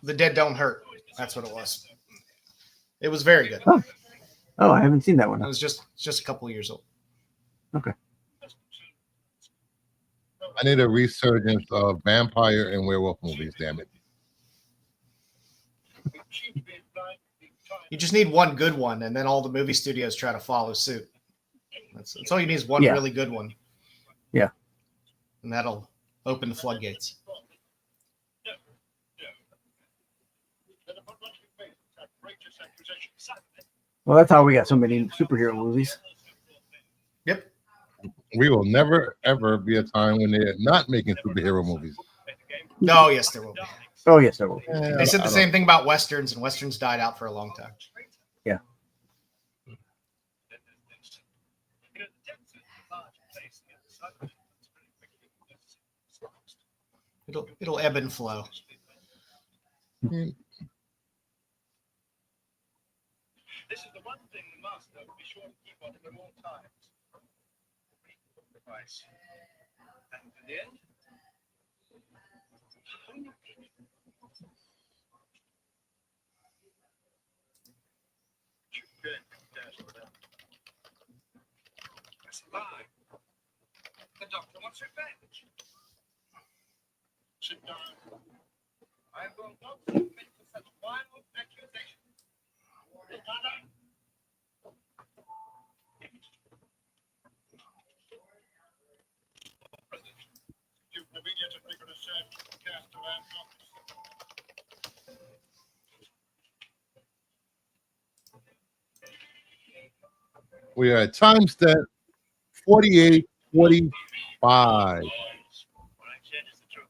The Dead Don't Hurt. That's what it was. It was very good. Oh, I haven't seen that one. It was just a couple of years old. Okay. I need a resurgence of vampire and werewolf movies. Damn it! You just need one good one, and then all the movie studios try to follow suit. That's all you need is one Yeah. really good one. Yeah. And that'll open the floodgates. Well, that's how we got so many superhero movies. Yep. We will never ever be a time when they're not making superhero movies. No, yes, there will be. Oh yes, there will be. They said the same thing about westerns, and westerns died out for a long time. Yeah. It'll ebb and flow. Mm. This is the one thing the master will be sure to keep on him at all times. Device. And in the end, good. That's a lie. The doctor wants revenge. Sit down. I will not submit to such wild accusations. You've immediately going to send Castellan We are at time stamp 48:45. What I said is the truth.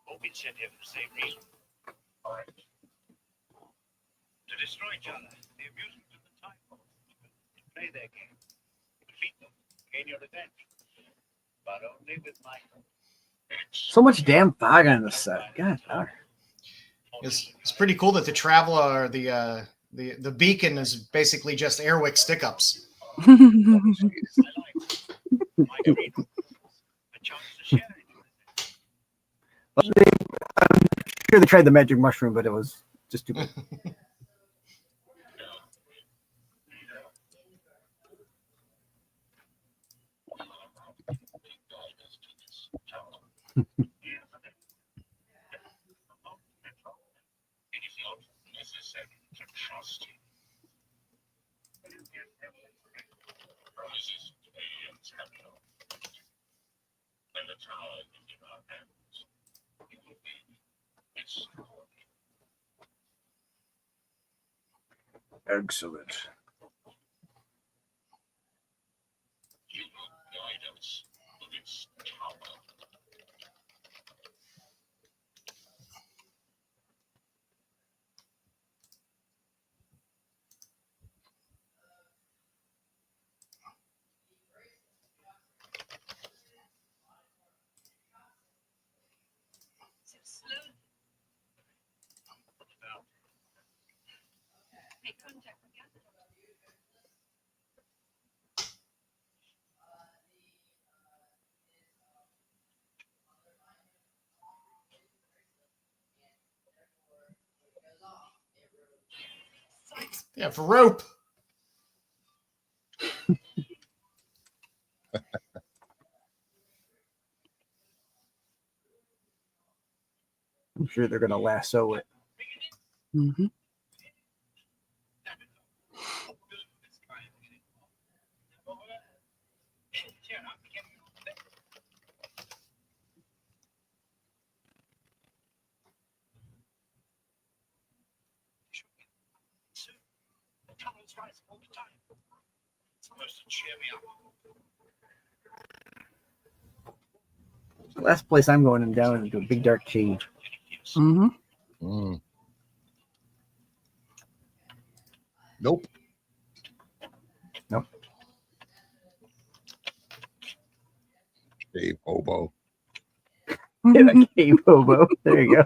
Hope we sent here for the same reason. To destroy each other, the amusement of the time. To play their game. Defeat them. Gain your revenge. But only with my So much damn fog on this set. God darn. It's pretty cool that the Traveler, the beacon, is basically just Airwick stick-ups. my greed. A chance to share it. I'm sure they tried the magic mushroom, but it was just too big. Necessary to trust you. Rises to be in capital. And the tower is in our hands. It will be its Excellent. you will guide us to its tower. So slowly. Make contact with the other. Yeah, for rope. I'm sure they're gonna lasso it. Mhm. The tunnels rise all the time. It's supposed to cheer me up. The last place I'm going down is into a big dark cave. Mhm. Mm. Nope. Nope. Dave Hobo. A cave hobo. There you go.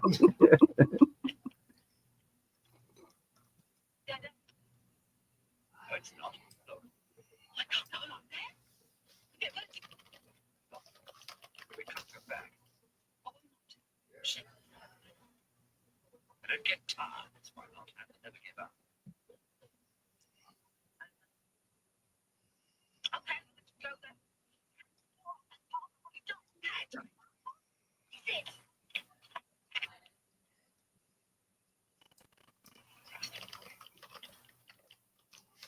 Dada, No, it's not. No. I can't go along there. Get back. We can't go back. I don't get tired. That's why not. I never give up. Okay, let's go then. You don't. Sit.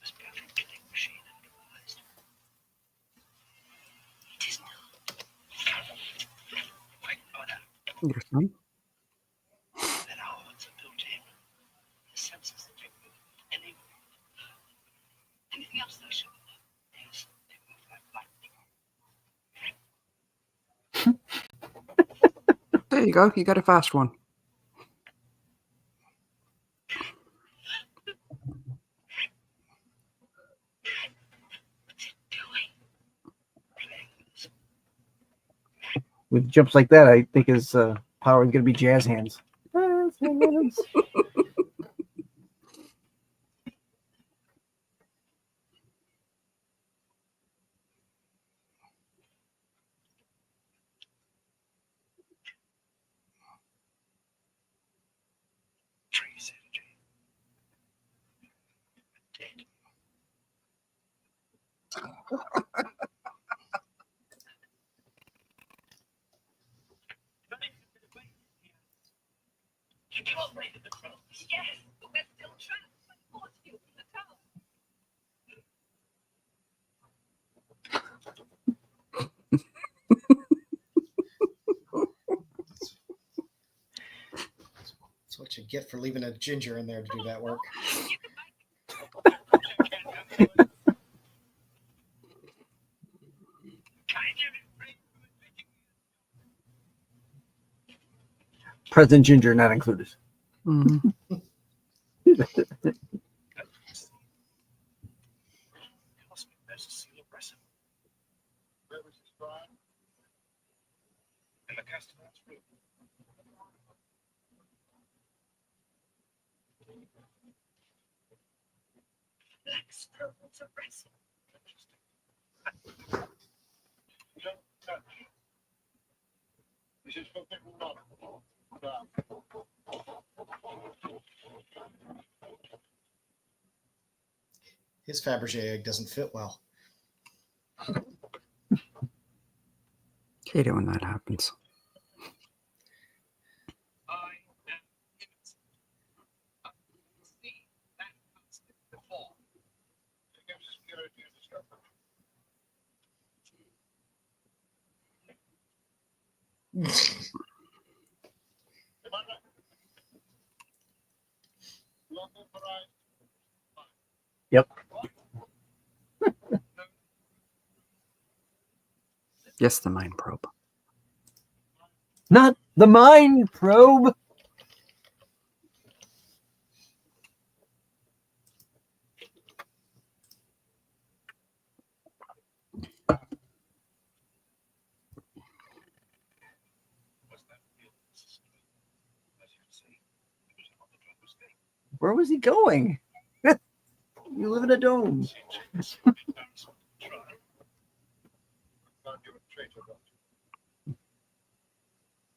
Must be a killing machine improvised. It is not. My honor. Your son? That our hearts are built in. The senses that they move. Anything else though, Sean? Yes, they move like lightning. There you go. You got a fast one. with jumps like that, I think his power is going to be jazz hands. Jazz hands. Freeze energy. Dead. You got rid of the crows. Yes, but we're still trapped by force field in the tower. That's what you get for leaving a ginger in there to do that work. You can make Present ginger not included. Mhm. There's a seal of Bresson. Where was his crime? In the Castellan's room. black squirrels of wrestle. Don't touch. This is forbidden knowledge. His Fabergé egg doesn't fit well. Hate it when that happens. I am innocent. See that constant before. It gives security and discovery. Am I right? Local variety. Yep. Yes, the mind probe. Not the mind probe. Was that real? As you say, it was on the drug estate. Where was he going? You live in a dome. Seems embarrassing to try. Found you a traitor, don't you?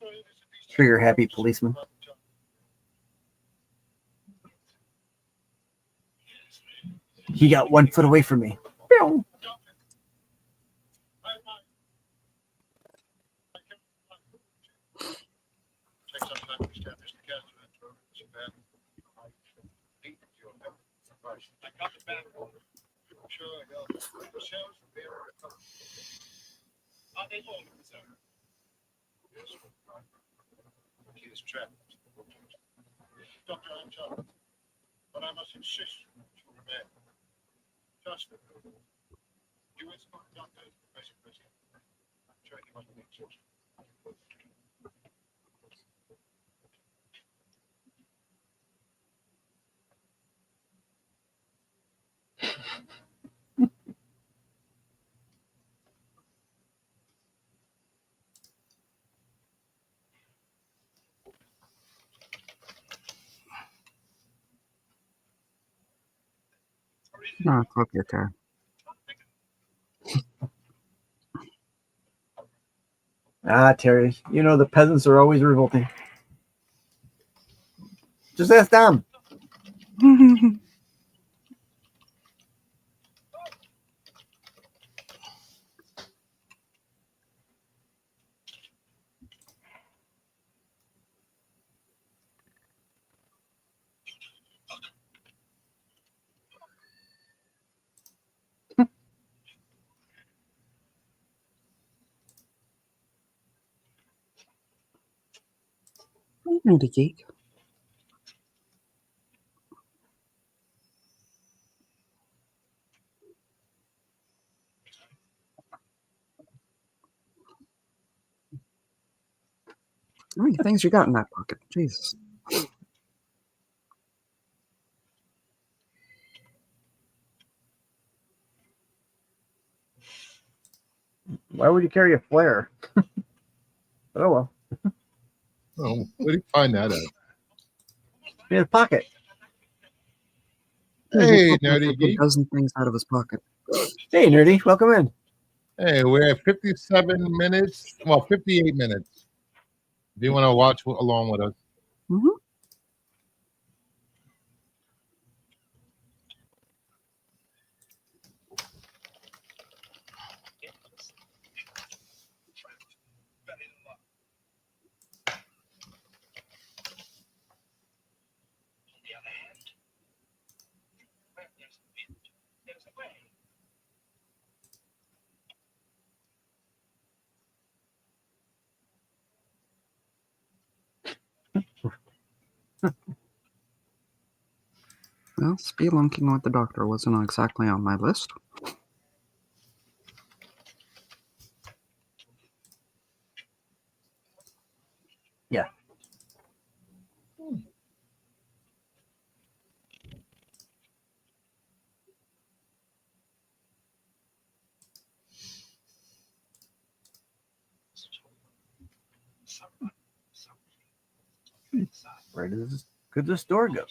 Well, it is at least Trigger happy policeman. He got 1 foot away from me. Pew. Take some time to establish the Castellan road. So bad. I need your help. I got the back order. Sure, help. The shells will be able to come. Are they all in reserve? Yes, right. He is trapped. Doctor, I'm sorry, but I must insist to remain. Just for you escort Doctor Professor Christian. I'm sure he must be exhausted. No, fuck your car. Ah, Terry, you know the peasants are always revolting. Just ask Dom. Nerdy geek. How many things you got in that pocket? Jesus. Why would you carry a flare? But oh well. Oh, where did you find that at? In his pocket. Hey, He Nerdy took a Geek. dozen things out of his pocket. Hey, Nerdy. Welcome in. Hey, we're at 57 minutes. Well, 58 minutes. If you want to watch along with us. Hmm. On the other hand, where there's a wind, there's a way. Well, spelunking with the doctor wasn't exactly on my list. Yeah. Where could this door go?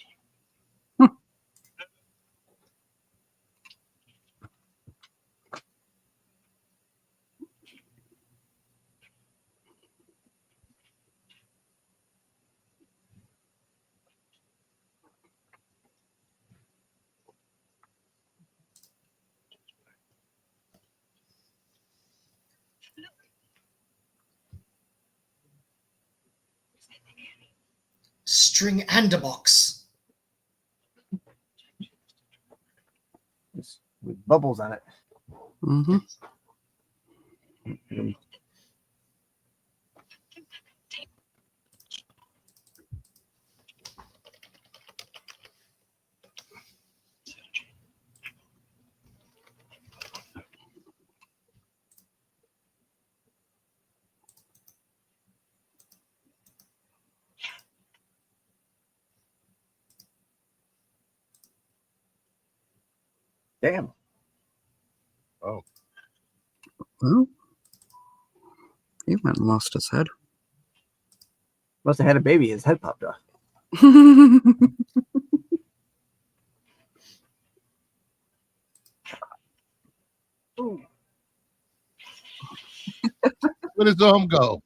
String and a box. With bubbles on it. Mm-hmm. Damn. Oh, Well, he went and lost his head. Must have had a baby. His head popped off. Ooh. where does arm go?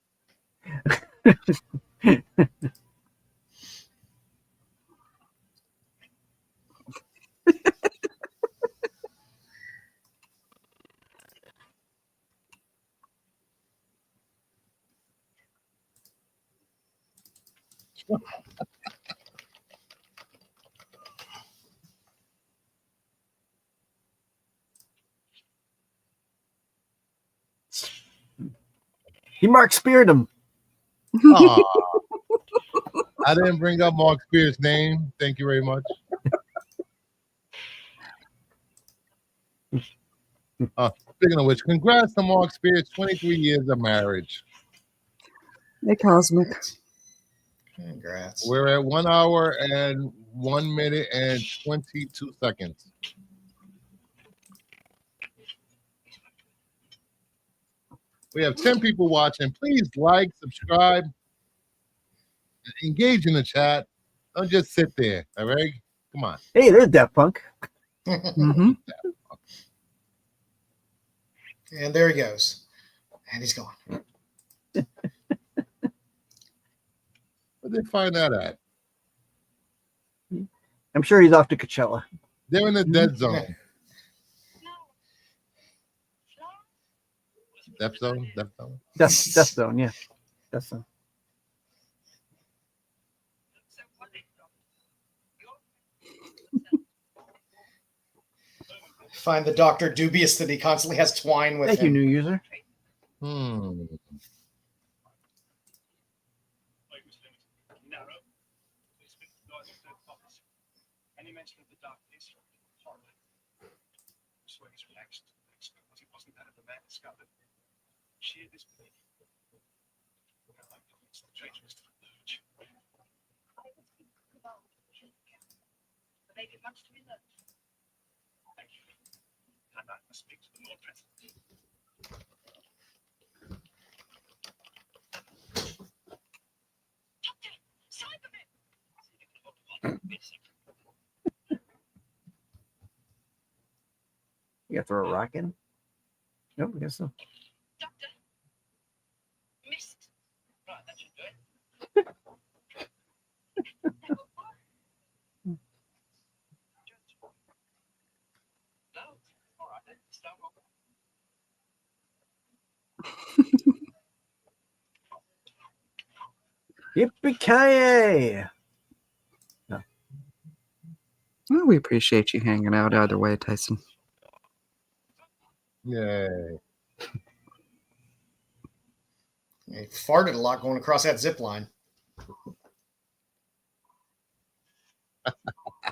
He Mark speared him. Aw. I didn't bring up Mark Spears' name. Thank you very much. Speaking of which, congrats to Mark Spears, 23 years of marriage. Hey, Cosmic. Congrats. We're at 1 hour and 1 minute and 22 seconds. We have 10 people watching. Please like, subscribe, engage in the chat. Don't just sit there, all right? Come on. Hey, there's Daft Punk. Mm-hmm. And there he goes. And he's gone. Where'd they find that at? I'm sure he's off to Coachella. They're in the dead zone. Death zone? Death zone? Death Zone, yeah. Death Zone. Find the doctor dubious that he constantly has twine with Thank you, him. new user. Narrow. We speak to guys in third office. Any mention of the dark history? Horrible. Swear he's relaxed. Because he wasn't that of the man discovered. Sheer disbelief. It's the traitorous to the Lurch. Maybe much to be learned. Thank you. And I must speak to the Lord President. You gotta throw a rock in? Nope, I guess so. Doctor. Missed. Right, that should do it. No? All right then. Start off. Yippee-ki-yay! Well, we appreciate you hanging out either way, Tyson. Yay. He farted a lot going across that zip line.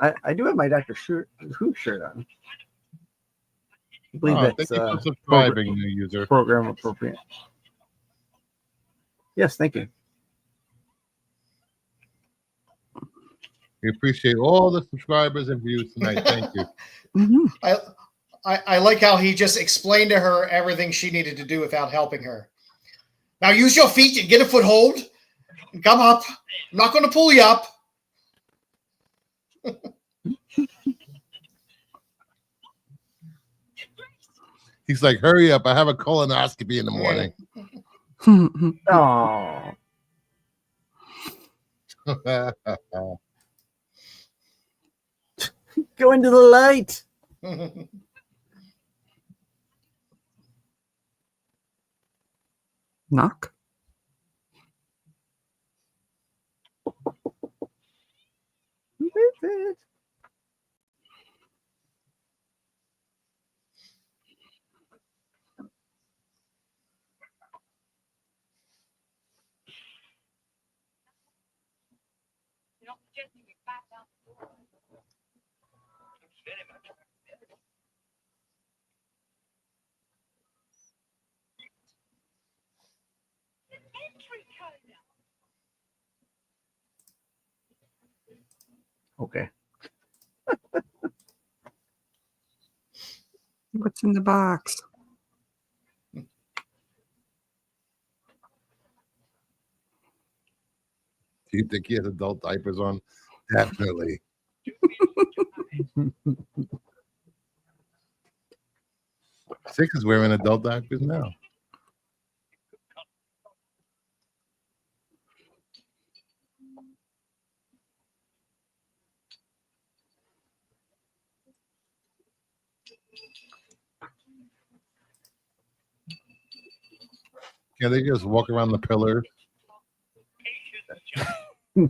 I do have my Dr. Who shirt on. I believe Oh, that's thank you for subscribing, new user. program appropriate. Yes, thank you. We appreciate all the subscribers and views tonight. Thank you. Hmm. I like how he just explained to her everything she needed to do without helping her. Now use your feet and get a foothold. And come up. I'm not going to pull you up. He's like, hurry up. I have a colonoscopy in the morning. Oh, go into the light. Knock. You're not suggesting we back down. Looks very much like it. Entry code. Okay. What's in the box? Do you think he has adult diapers on? Definitely. Six is wearing adult diapers now. Can they just walk around the pillars? I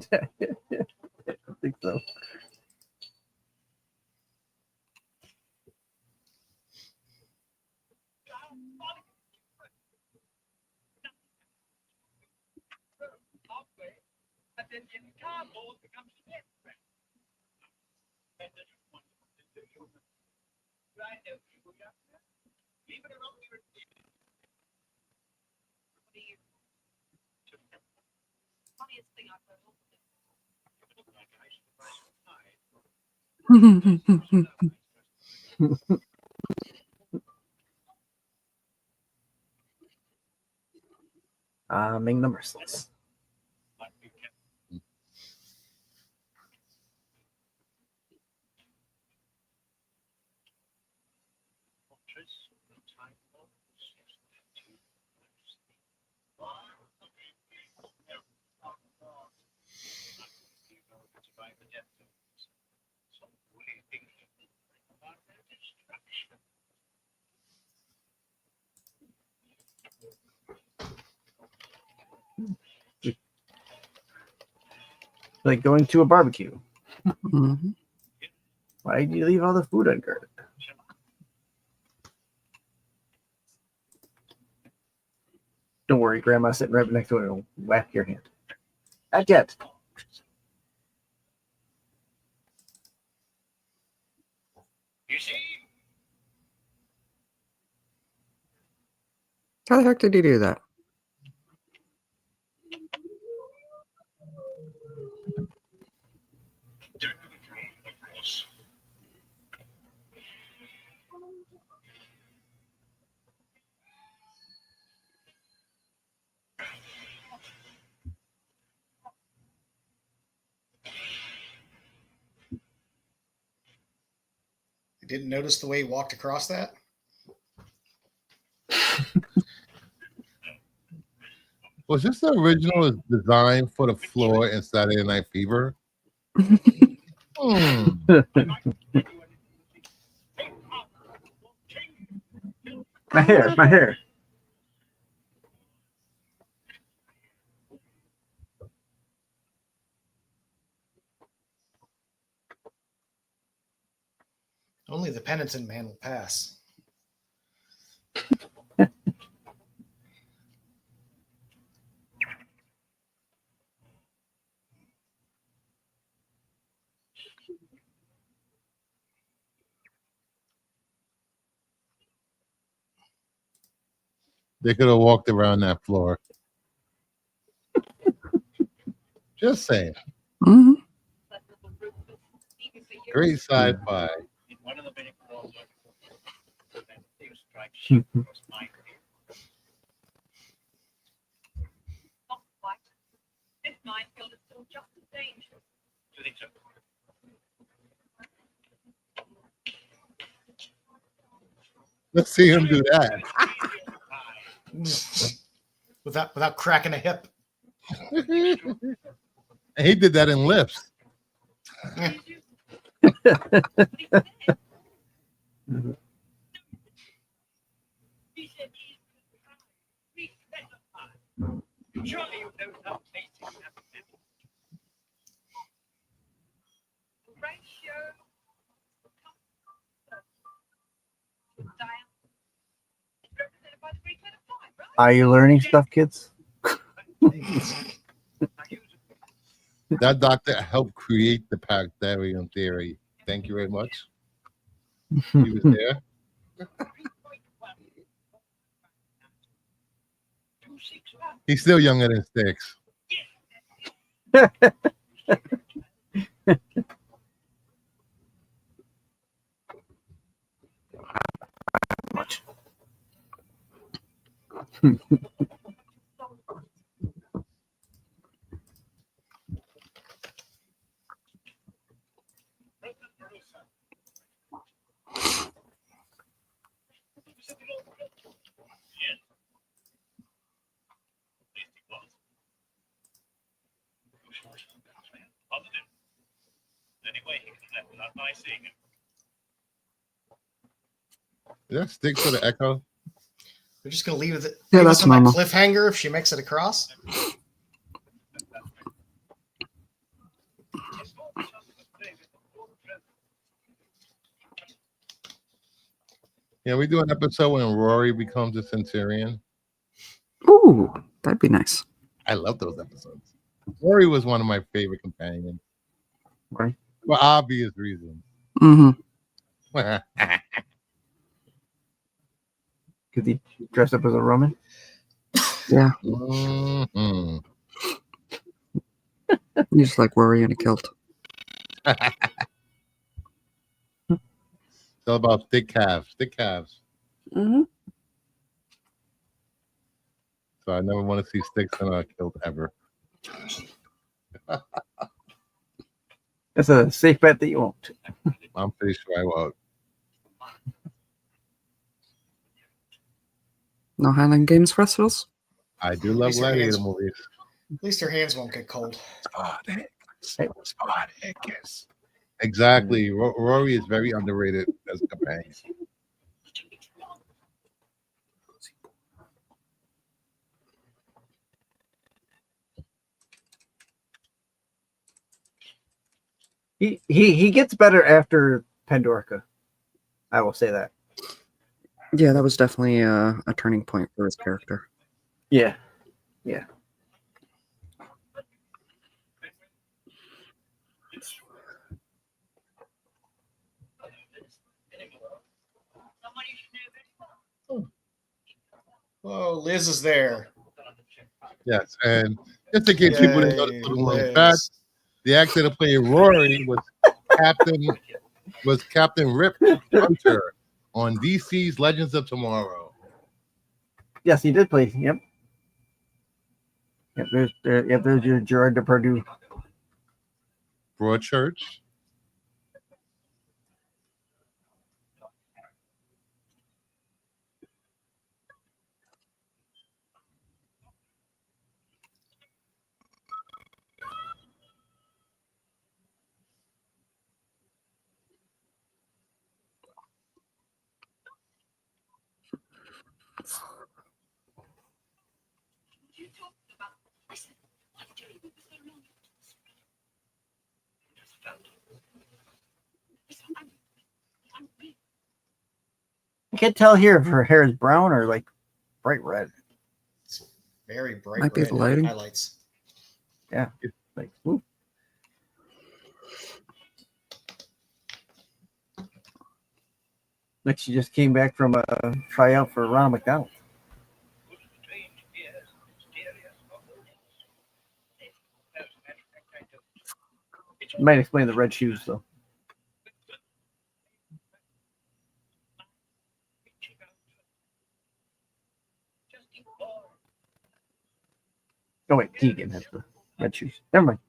think so. Halfway, and then in cardboard becomes death threat. And then you want to do you. Right now, people got that. Leave it alone, leave it. What are you? Funniest thing I've heard all day. Like ice in the face of the night. Ming the Merciless. Like we kept fortress, the time of Like going to a barbecue. Mhm. Why do you leave all the food unguarded? Don't worry, Grandma's sitting right next to it. It'll whack your hand. Not yet. You see, How the heck did he do that? of course. You didn't notice the way he walked across that? Was this the original design for the floor in Saturday Night Fever? Hmm. My hair, my hair. Only the penitent man will pass. They could have walked around that floor. Just saying. Mhm. Great sci-fi. In one of the many calls, things strike across my career. Not quite. This minefield is still just as dangerous. Do you think so? Let's see him do that. without cracking a hip. And he did that in lifts. Surely you know how tasty you have to be. Ratio. Dial. Represented by the Greek letter pi, right? Are you learning stuff, kids? That doctor helped create the Pythagorean theory. Thank you very much. He was there. He's still younger than Sticks. Anyway, he can left without my seeing him. Is that Sticks for the Echo? We're just gonna leave it. Yeah, leave us that's on that normal. cliffhanger if she makes it across. Yeah, we do an episode when Rory becomes a Centurion. Ooh, that'd be nice. I love those episodes. Rory was one of my favorite companions. Right. For obvious reasons. Hmm. Because he dressed up as a Roman. Yeah, Mhm. you just like worry in a kilt. It's all about thick calves. Thick calves. Mm-hmm. So I never want to see Sticks in a kilt ever. That's a safe bet that you won't. I'm pretty sure I won't. No Highland Games festivals? I do love Raise your gladiator hands. movies. At least her hands won't get cold. Spartacus. Exactly. Rory is very underrated as a companion. He gets better after Pandorica. I will say that. Yeah, that was definitely a turning point for his character. Yeah. Yeah. Someone you should know very well. Oh, Liz is there. Yes, and just in case people didn't know Yay, the little known Liz. fact, the actor that played Rory was Captain Rip Hunter on DC's Legends of Tomorrow. Yes, he did play. Yep. Yep. There's your Gerard Depardieu. Broadchurch. I can't tell here if her hair is brown or like bright red. It's very bright Might be red the lighting. highlights. Like, ooh. Like she just came back from a tryout for Ronald McDonald. Might explain the red shoes though. Oh wait, Tegan has the red shoes. Never mind.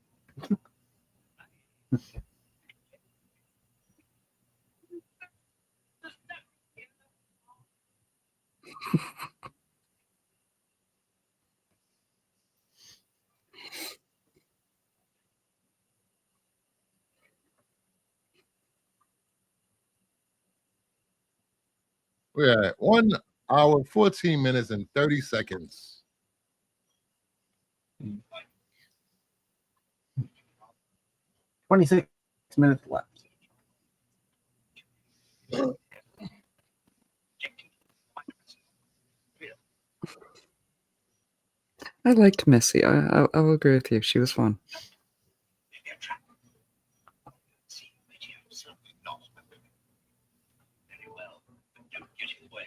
We're at 1 hour, 14 minutes, and 30 seconds. 26 minutes left. I liked Missy. I will agree with you. She was fun. Very well. Don't get in the way.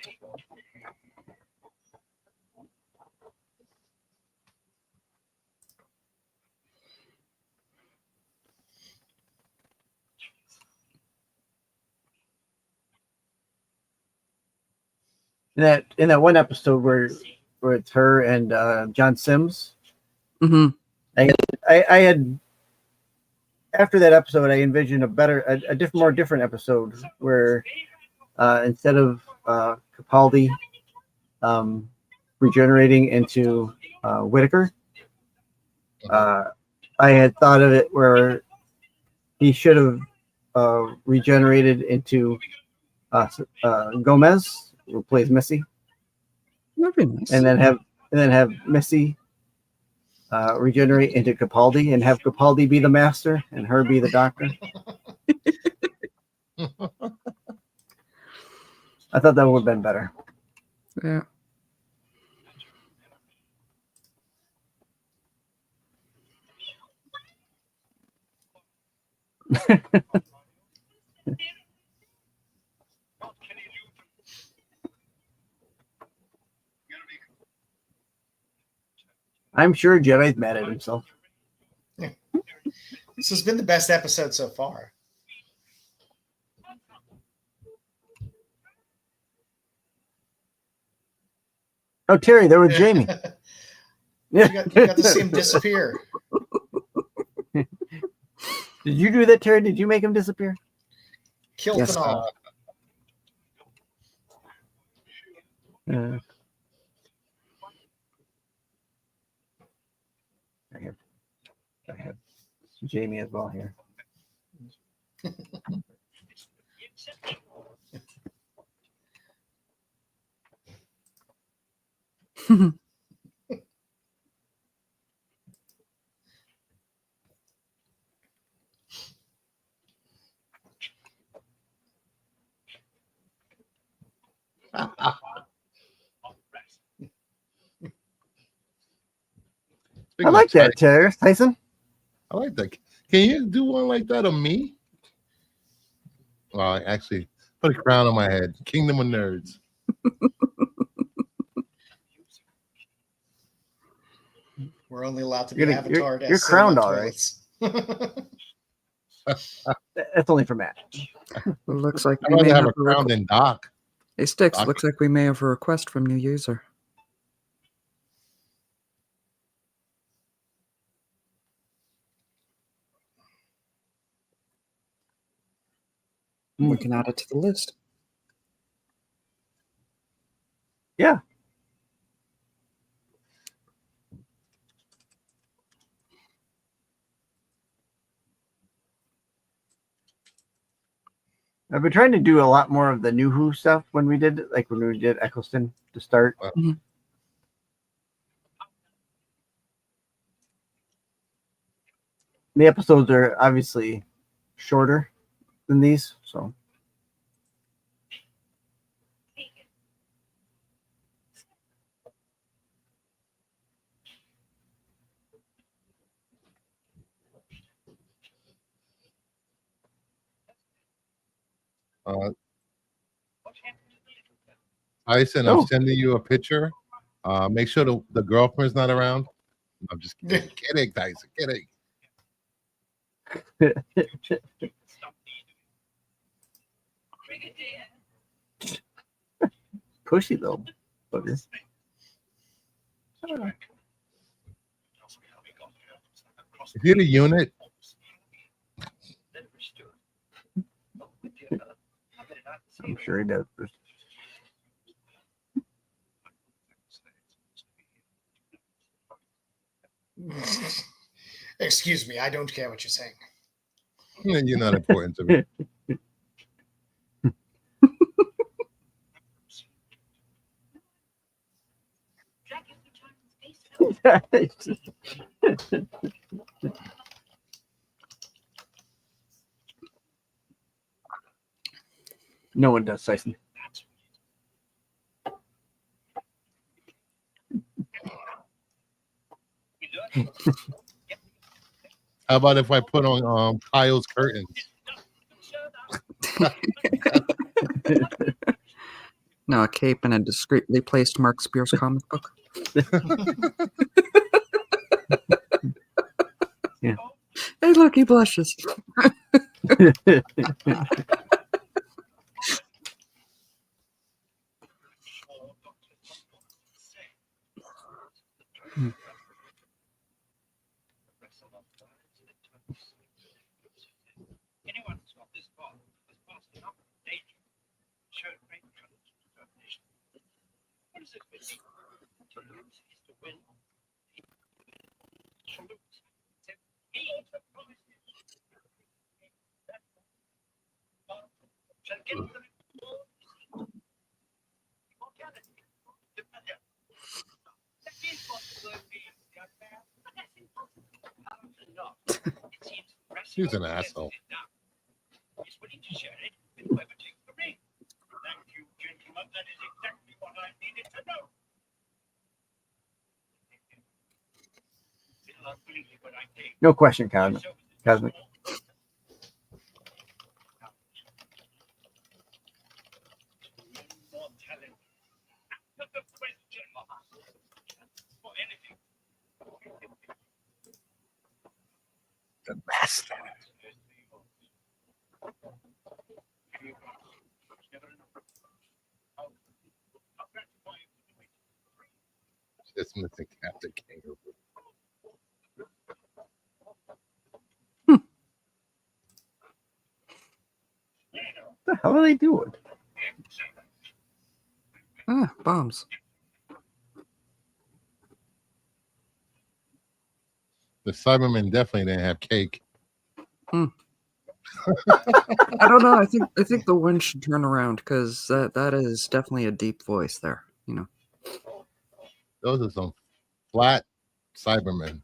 In that one episode where it's her and John Sims, Hmm. I had after that episode I envisioned a more different episode where instead of Capaldi regenerating into Whitaker, I had thought of it where he should have regenerated into Gomez, who plays Missy, That'd be nice. and then have Missy regenerate into Capaldi, and have Capaldi be the master and her be the doctor. I thought that would have been better. Yeah. I'm sure Jedi's mad at himself. This has been the best episode so far. Oh, Terry, there was Jamie. You got to see him disappear. Did you do that, Terry? Did you make him disappear? Kilt Yes. and all. I have Jamie as well here. I like that, Terry. Tyson. I like that. Can you do one like that of me? Well, actually, put a crown on my head. Kingdom of Nerds. We're only allowed to be You're Avatar. you're crowned, all right. That's only for Matt. Looks like I'd we may rather have have a crown than Doc. Hey, Sticks, Doc- looks like we may have a request from new user. We can add it to the list. Yeah. I've been trying to do a lot more of the New Who stuff when we did Eccleston to start. Mhm. The episodes are obviously shorter than these. So Uh, What happened to the little girl? Tyson, Oh. I'm sending you a picture. Make sure the girlfriend's not around. I'm just kidding. Kidding, Tyson. Kidding. Stop needing. Brigadier. pushy though. Bugger. Is he the unit? I'm sure he does. Excuse me, I don't care what you're saying. You're not important to me. Drag your vagina's face out. No one does, Tyson. How about if I put on Kyle's curtains? No, a cape and a discreetly placed Mark Spears comic book. Yeah. Hey, look, he blushes. Anyone who's got this far has passed enough danger. Showed great courage and determination. What is it with me? To lose is to win. To lose. He that promises. Shall get the immortality. That is what the word means, young man. But that's impossible. Apparently not. It seems He's an asshole. He's willing to share it with whoever takes the ring. Thank you, gentlemen. That is exactly what I needed to know. Still unbelievable what I think. No question, Cosmic. More talent. Not the question for anything. The master. It's missing Captain Kangaroo. What the hell are they doing? Ah, bombs. The Cybermen definitely didn't have cake. I don't know. I think the one should turn around because that is definitely a deep voice there. You know. Those are some flat Cybermen.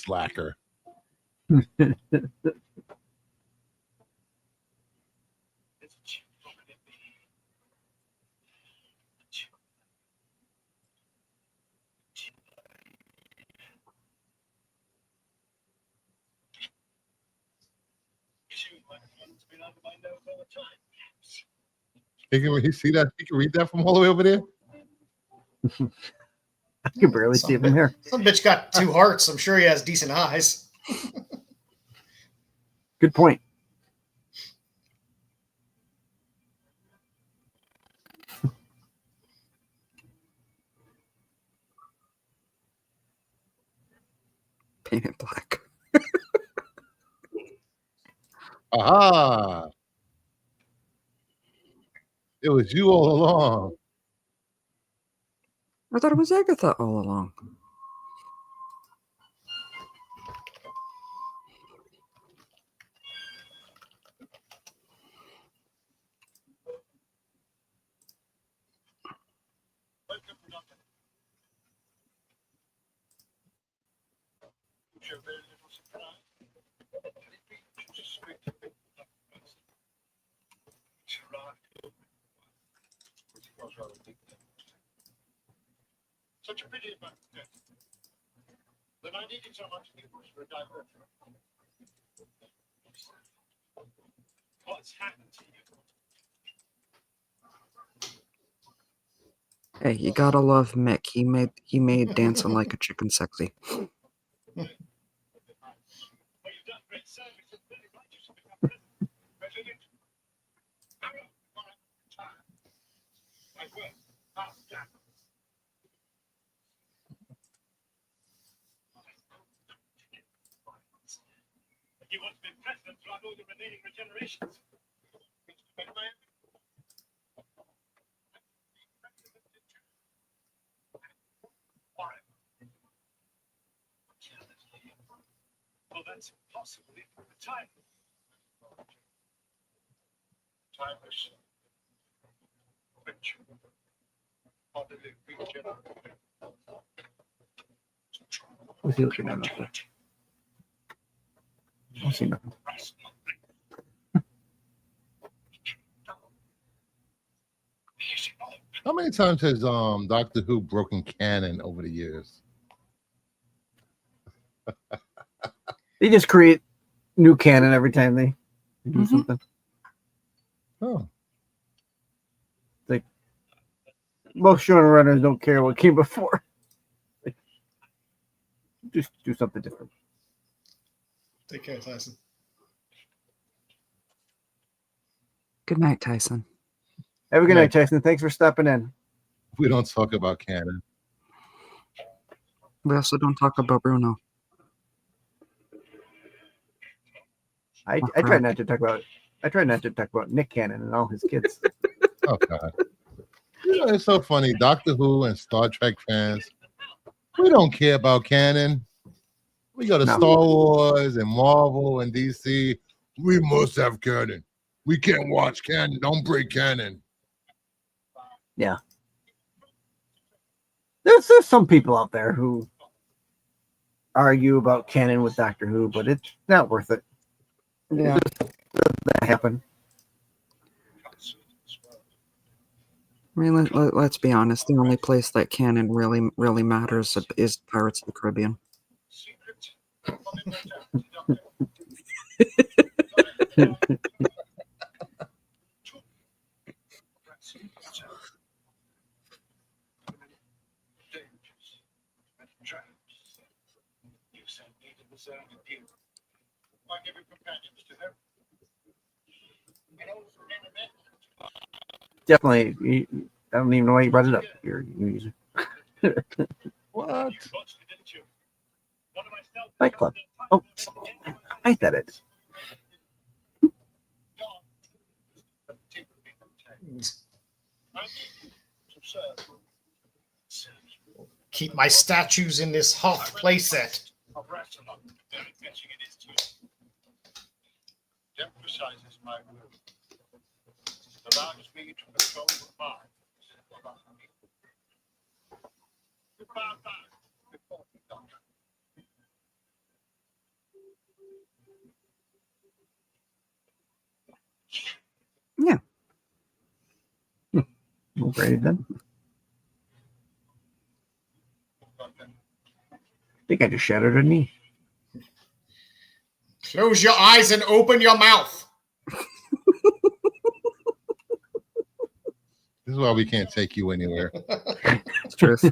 Slacker. He see that? He can read that from all the way over there. I can barely see it from here. Some bitch got 2 hearts. I'm sure he has decent eyes. Good point. Painted black. Aha! It was you all along. I thought it was Agatha all along. Show very little surprise. Suspect such a pity about death. That I needed so much it was for a diversion. What's happened to you? Hey, you gotta love Mick. He made dancing like a chicken sexy. Well, you've done great service and very righteous to become president. President. My word. Damn. You want to be president throughout all the remaining regenerations. Well, that's impossible. The time. Time is rich. Hardly regenerate. What's he looking at? I don't see nothing. How many times has Doctor Who broken canon over the years? They just create new canon every time they do Mhm. something. Oh, Most showrunners don't care what came before. Just do something different. Take care, Tyson. Good night, Tyson. Have a good Yeah. night, Tyson. Thanks for stopping in. we don't talk about canon. We also don't talk about Bruno. I try not to talk about. I try not to talk about Nick Cannon and all his kids. Oh God. You know, it's so funny. Doctor Who and Star Trek fans, we don't care about canon. We go to No. Star Wars and Marvel and DC. We must have canon. We can't watch canon. Don't break canon. There's some people out there who argue about canon with Doctor Who, but it's not worth it. Yeah. That happened. I mean, let's be honest. The only place that canon really matters is Pirates of the Caribbean. Secret. Like every companion to her. Definitely. I don't even know why you brought it up. You're user. What? Fight Club. Oh, I said it. Keep my statues in this Hoth playset. Emphasizes my will. Allows me to control the mind. Ready then? I think I just shattered a knee. Close your eyes and open your mouth. This is why we can't take you anywhere. It's truth.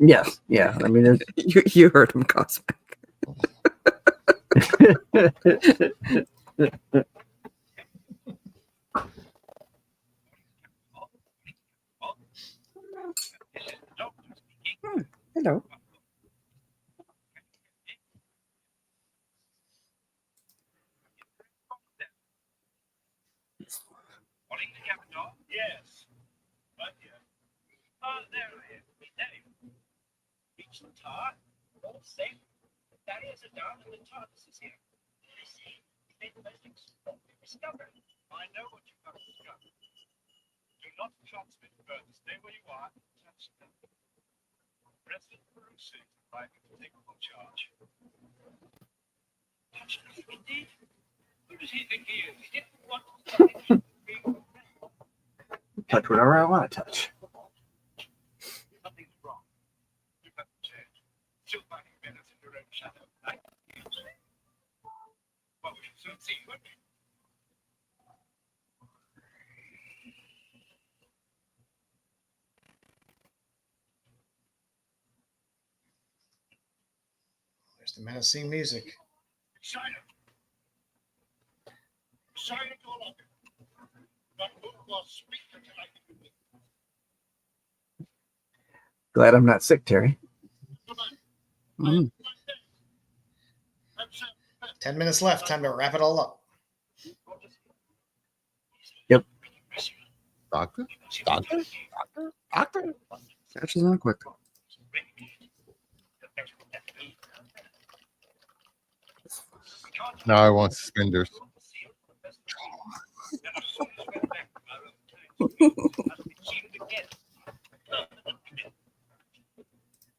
Yes. Yeah. I mean, there's. You heard him, Cosmic. Hello. Morning, Captain. Yes. Right here. There I am. There you are. Todd. All safe. Thaddeus is down and the TARDIS is here. I see. You made the most extraordinary discovery. I know what you've got to discover. Do not transmit further. Stay where you are. Touch them. President Bruce is arriving to take full charge. Touch nothing indeed. Who does he think he is? He didn't want to touch. Touch whatever I want to touch. Nothing's wrong. You have to change. Still finding minutes in your own shadow. Like you. Well, we shall soon see, won't we? There's the menacing music. Silent. Silent all of you. Not move or speak until I give you the Glad I'm not sick, Terry. Mm. 10 minutes left. Time to wrap it all up. Doctor? Doctor? Doctor? Doctor? Catches on quick. Now I want suspenders.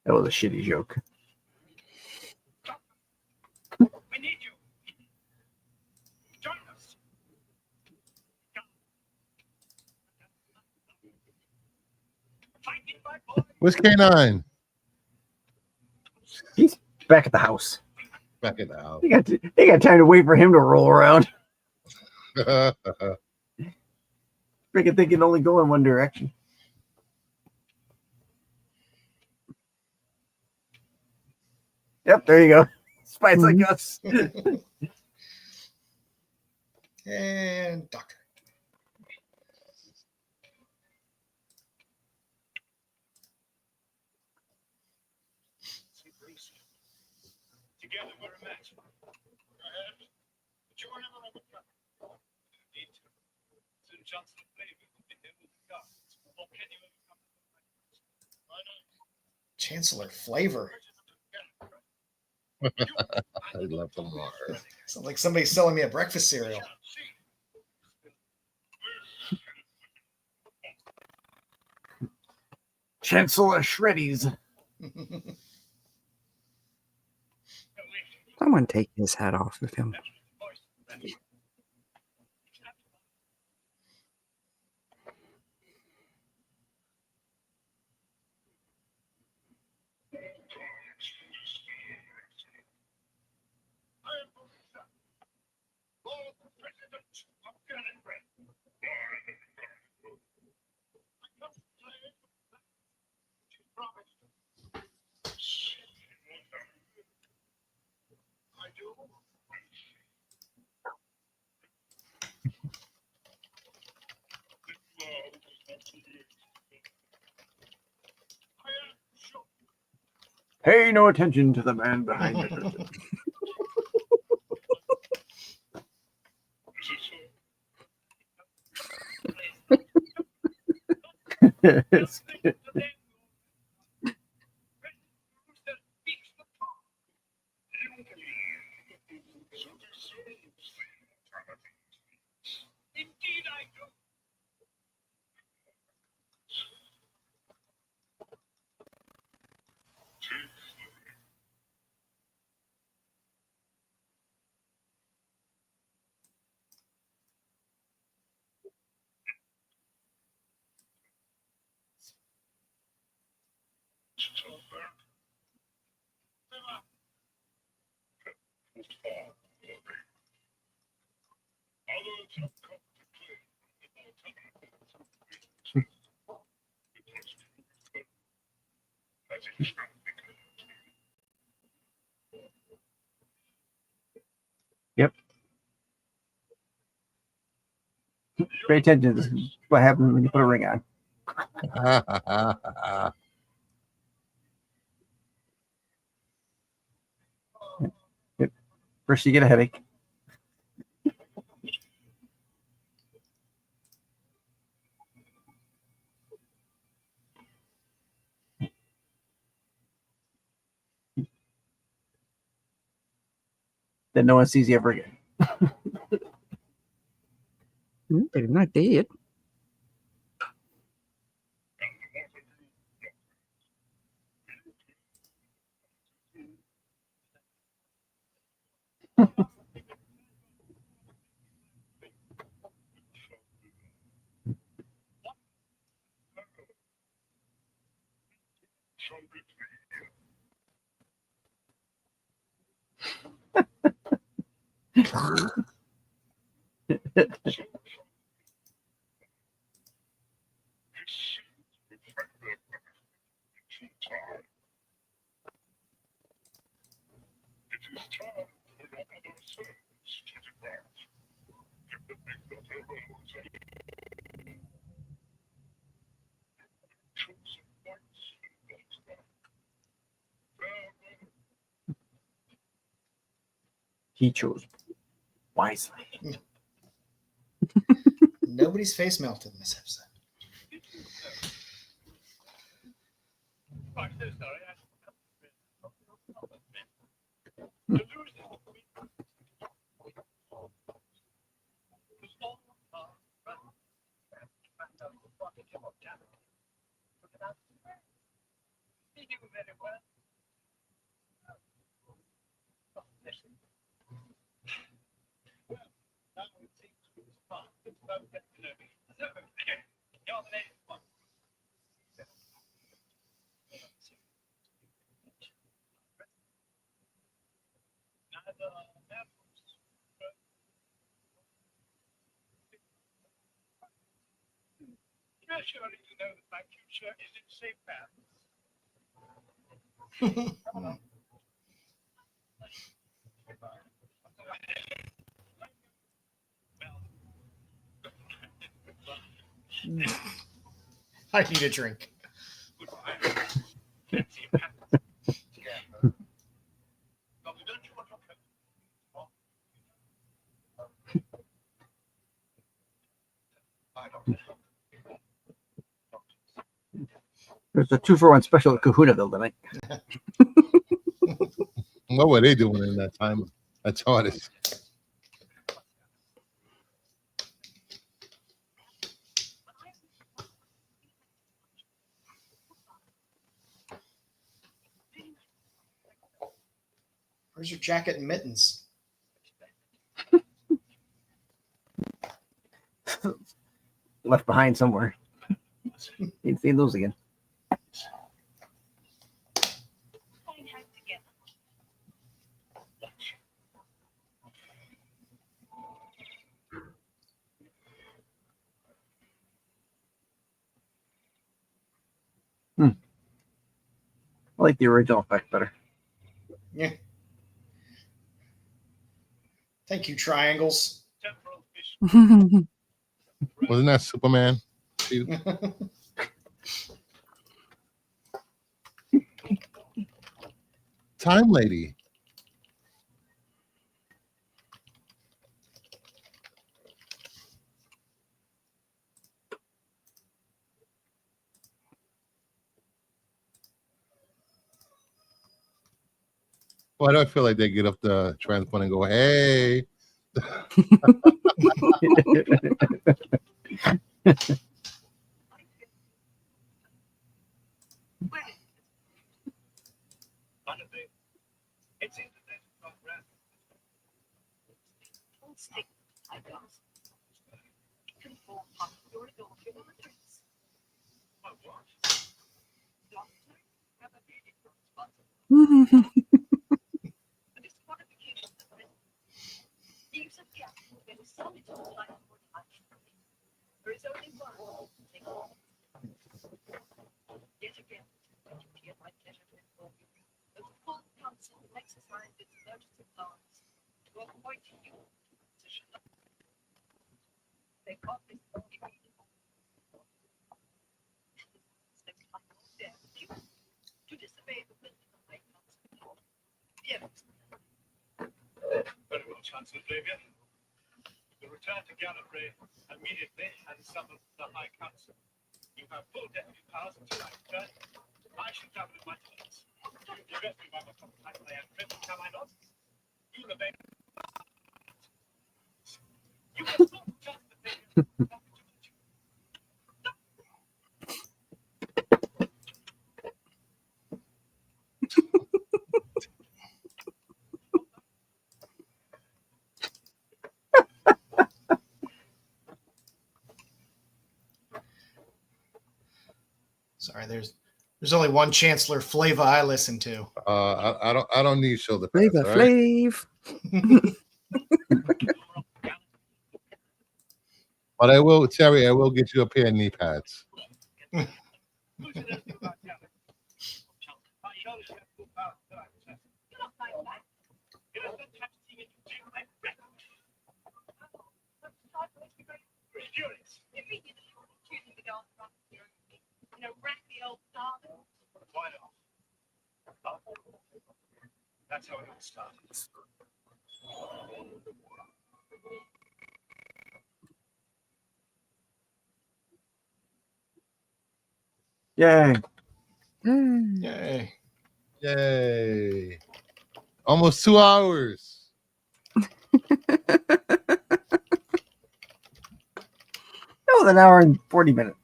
That was a shitty joke. We need you. Join us. Fighting by boy. Where's K9? He's back at the house. Back in the house. They got time to wait for him to roll around. Freaking thing can only go in one direction. Yep, there you go. Spies like us. And Doctor. Together we're a match. Go ahead. But you were never overcome. Need to. Soon Johnson Flavor will be here with the guards. Or can you overcome them? I know. Chancellor Flavor. I love them all. Sounds like somebody's selling me a breakfast cereal. Chancellor Shreddies. Someone take his hat off of him. Pay no attention to the man behind the curtain. It's good. Indeed I do. Pay attention. This is what happens when you put a ring on. First, you get a headache. that no one sees you ever again. They're not dead. He chose wisely. Nobody's face melted in this episode. I'm so sorry. The losing was all he knew very well. Listen. Well, now it seems to be fun. It's about getting to know me. So, you're the next one. Neither apples. You're sure you know that my future is in safe hands. I need a drink. There's a 2-for-1 special at Kahunaville tonight. What were they doing in that time? That's hardest. Where's your jacket and mittens? Left behind somewhere. Ain't seen those again. Fine hand together. I like the original effect better. Yeah. Thank you, triangles. Temporal fish. Wasn't that Superman? She- Time Lady. Why do I feel like they get up the transport and go, hey? Honestly, it's internet, not random. Don't stick to eyeglass. It can form part of your adultery matrix. My what? Doctor, have a beauty responsible. The disqualification of this leaves a gap where the summit of life or touch. There is only one thing. Yet again, the duty of my pleasure to inform you that the full council exercised its emergency powers to appoint you to the position of they got this body meeting. Steps like all dare you to disobey the wisdom of my council. Yes. Very well, Chancellor Flavia. You return to Gallifrey immediately and summon the High Council. You have full deputy powers until I return. I shall travel in my thoughts. You rest me by my contact. I am present, am I not? You remain You will not trust the figure. Sorry, there's only one Chancellor Flava I listen to. I don't need shoulder pads. Flavor All right? Flav. But I will, Terry. I will get you a pair of knee pads. Who's the nephew about Gallagher? I know you have full power to access. You're not like that. You have been testing it to take my breath. Let's start with the great. Furious. You mean you don't choose to go on front of your, wreck the old darling? Why not? That's how it all started. Yay. Yay. Yay! Almost 2 hours. Oh, an hour and 40 minutes.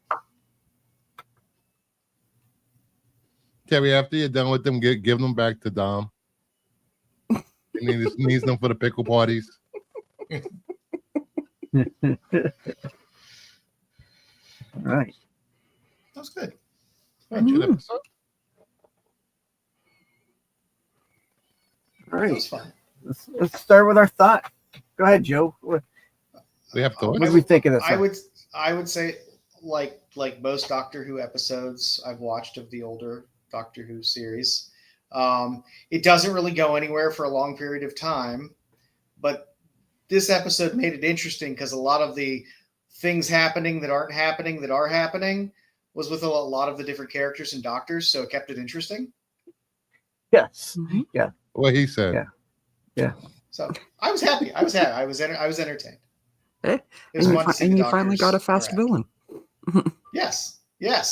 Terry, after you're done with them, give them back to Dom. He needs them for the pickle parties. All right. That was good. Good episode. All That right. was fun. Let's start with our thought. Go ahead, Joe. What We have to. what do we think of this? I would say like most Doctor Who episodes I've watched of the older Doctor Who series, it doesn't really go anywhere for a long period of time, but this episode made it interesting because a lot of the things happening that aren't happening that are happening was with a lot of the different characters and doctors, so it kept it interesting. Yes. Mhm. What he said. Yeah. So I was happy. I was entertained. Eh? It was And fun to see you the finally got a doctors fast interact. villain. Yes, I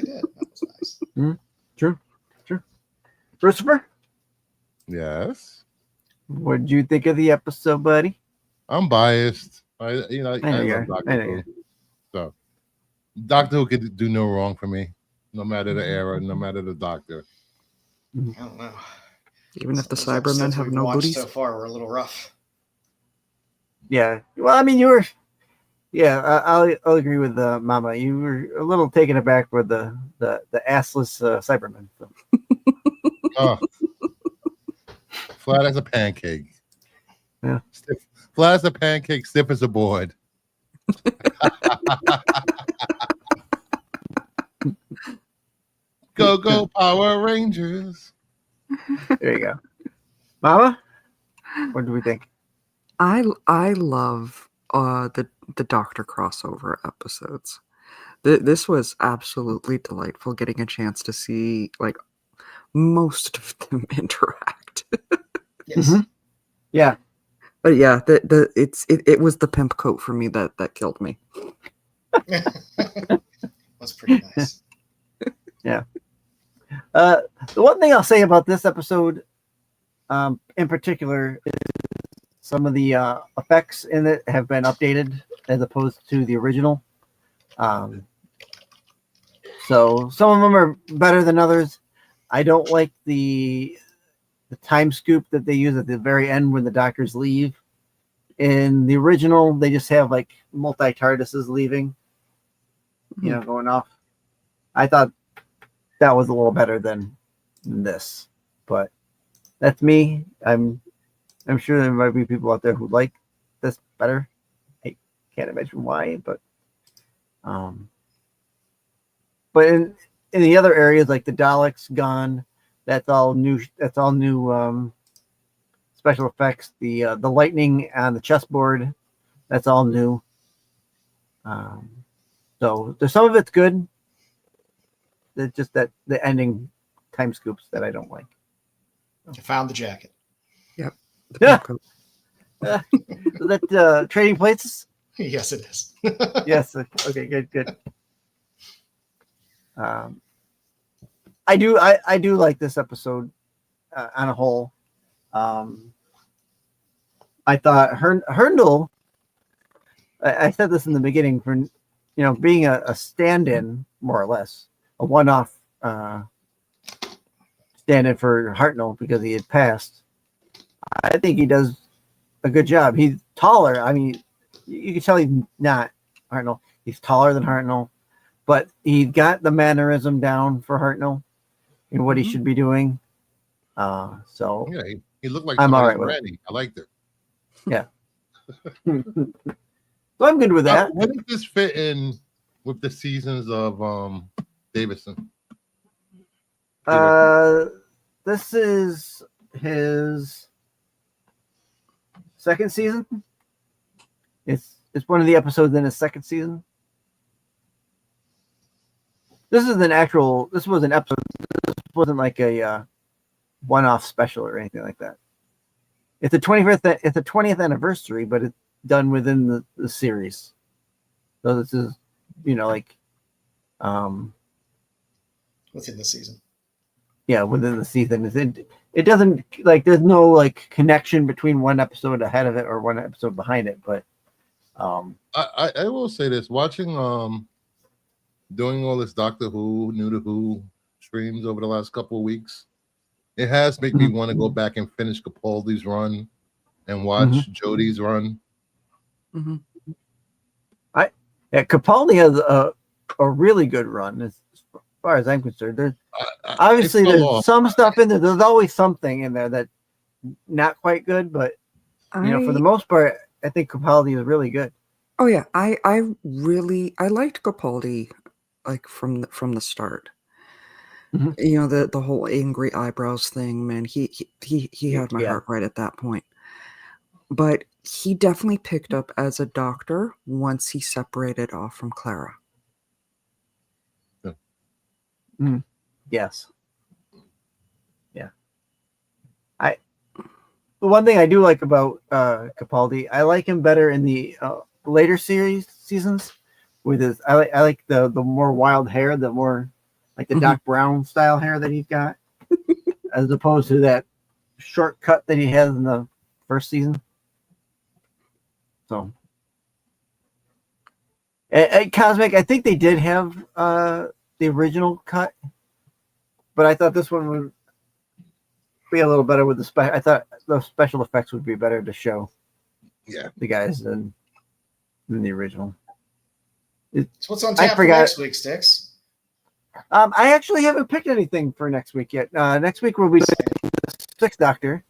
did. That was nice. True. Christopher, Yes. what did you think of the episode, buddy? I'm biased. I know you love are. I Doctor know Who. you So Doctor Who could do no wrong for me, no matter the era, no matter the doctor. I don't know. Even if the Some of those Cybermen episodes have we've no watched booties. so far were a little rough. Yeah. Well, I mean, you were. Yeah, I'll agree with Mama. You were a little taken aback with the assless Cybermen. So. Oh, flat as a pancake. Yeah. Flat as a pancake, stiff as a board. Go Power Rangers. There you go, Mama. What do we think? I love the Doctor crossover episodes. This was absolutely delightful getting a chance to see like most of them interact. Yes. Mhm. Yeah. But yeah, it was the pimp coat for me that killed me. That's pretty nice. The one thing I'll say about this episode, in particular, is some of the effects in it have been updated as opposed to the original. So some of them are better than others. I don't like the time scoop that they use at the very end when the doctors leave. In the original, they just have like multi TARDISes leaving, going off. I thought that was a little better than this, but that's me. I'm sure there might be people out there who like this better. I can't imagine why, but in the other areas like the Daleks gone, that's all new. That's all new special effects. The lightning on the chessboard, that's all new. So there's some of it's good. It's just that the ending time scoops that I don't like. I found the jacket. The Yeah. pimp coat. So that trading places. Yes, it is. Yes. Okay. Good. I do like this episode on a whole. I thought Herndl I said this in the beginning for being a stand-in more or less, a one-off stand-in for Hartnell because he had passed. I think he does a good job. He's taller. I mean, you can tell he's not Hartnell. He's taller than Hartnell, but he got the mannerism down for Hartnell and what he should be doing. So Yeah, he looked like I'm all somebody's right with it. Randy. I liked it. So I'm good with that. What does this fit in with the seasons of Davidson? This is his second season. It's one of the episodes in his second season. This was an episode. This wasn't like a one-off special or anything like that. It's the 25th. It's the 20th anniversary, but it's done within the series. So this is, like, within the season. yeah, within the season. It doesn't, like, there's no like connection between one episode ahead of it or one episode behind it, but I will say this: watching doing all this Doctor Who, New to Who streams over the last couple of weeks, it has made me want to go back and finish Capaldi's run and watch Jodie's run. Mm-hmm. yeah, Capaldi has a really good run as far as I'm concerned. There's obviously there's some stuff in there. There's always something in there that not quite good, but for the most part, I think Capaldi is really good. Oh yeah, I liked Capaldi like from the start. Mhm. The whole angry eyebrows thing, man. He had my heart right at that point. But he definitely picked up as a doctor once he separated off from Clara. Yes. Yeah. The one thing I do like about Capaldi, I like him better in the later seasons with his. I like the more wild hair, the more like the Doc Brown style hair that he's got, as opposed to that short cut that he has in the first season. So, at Cosmic, I think they did have the original cut, but I thought this one would be a little better with the I thought the special effects would be better to show the guys than the original. So what's on tap for next week, Sticks? I actually haven't picked anything for next week yet. Next week we'll be doing the Sixth Doctor.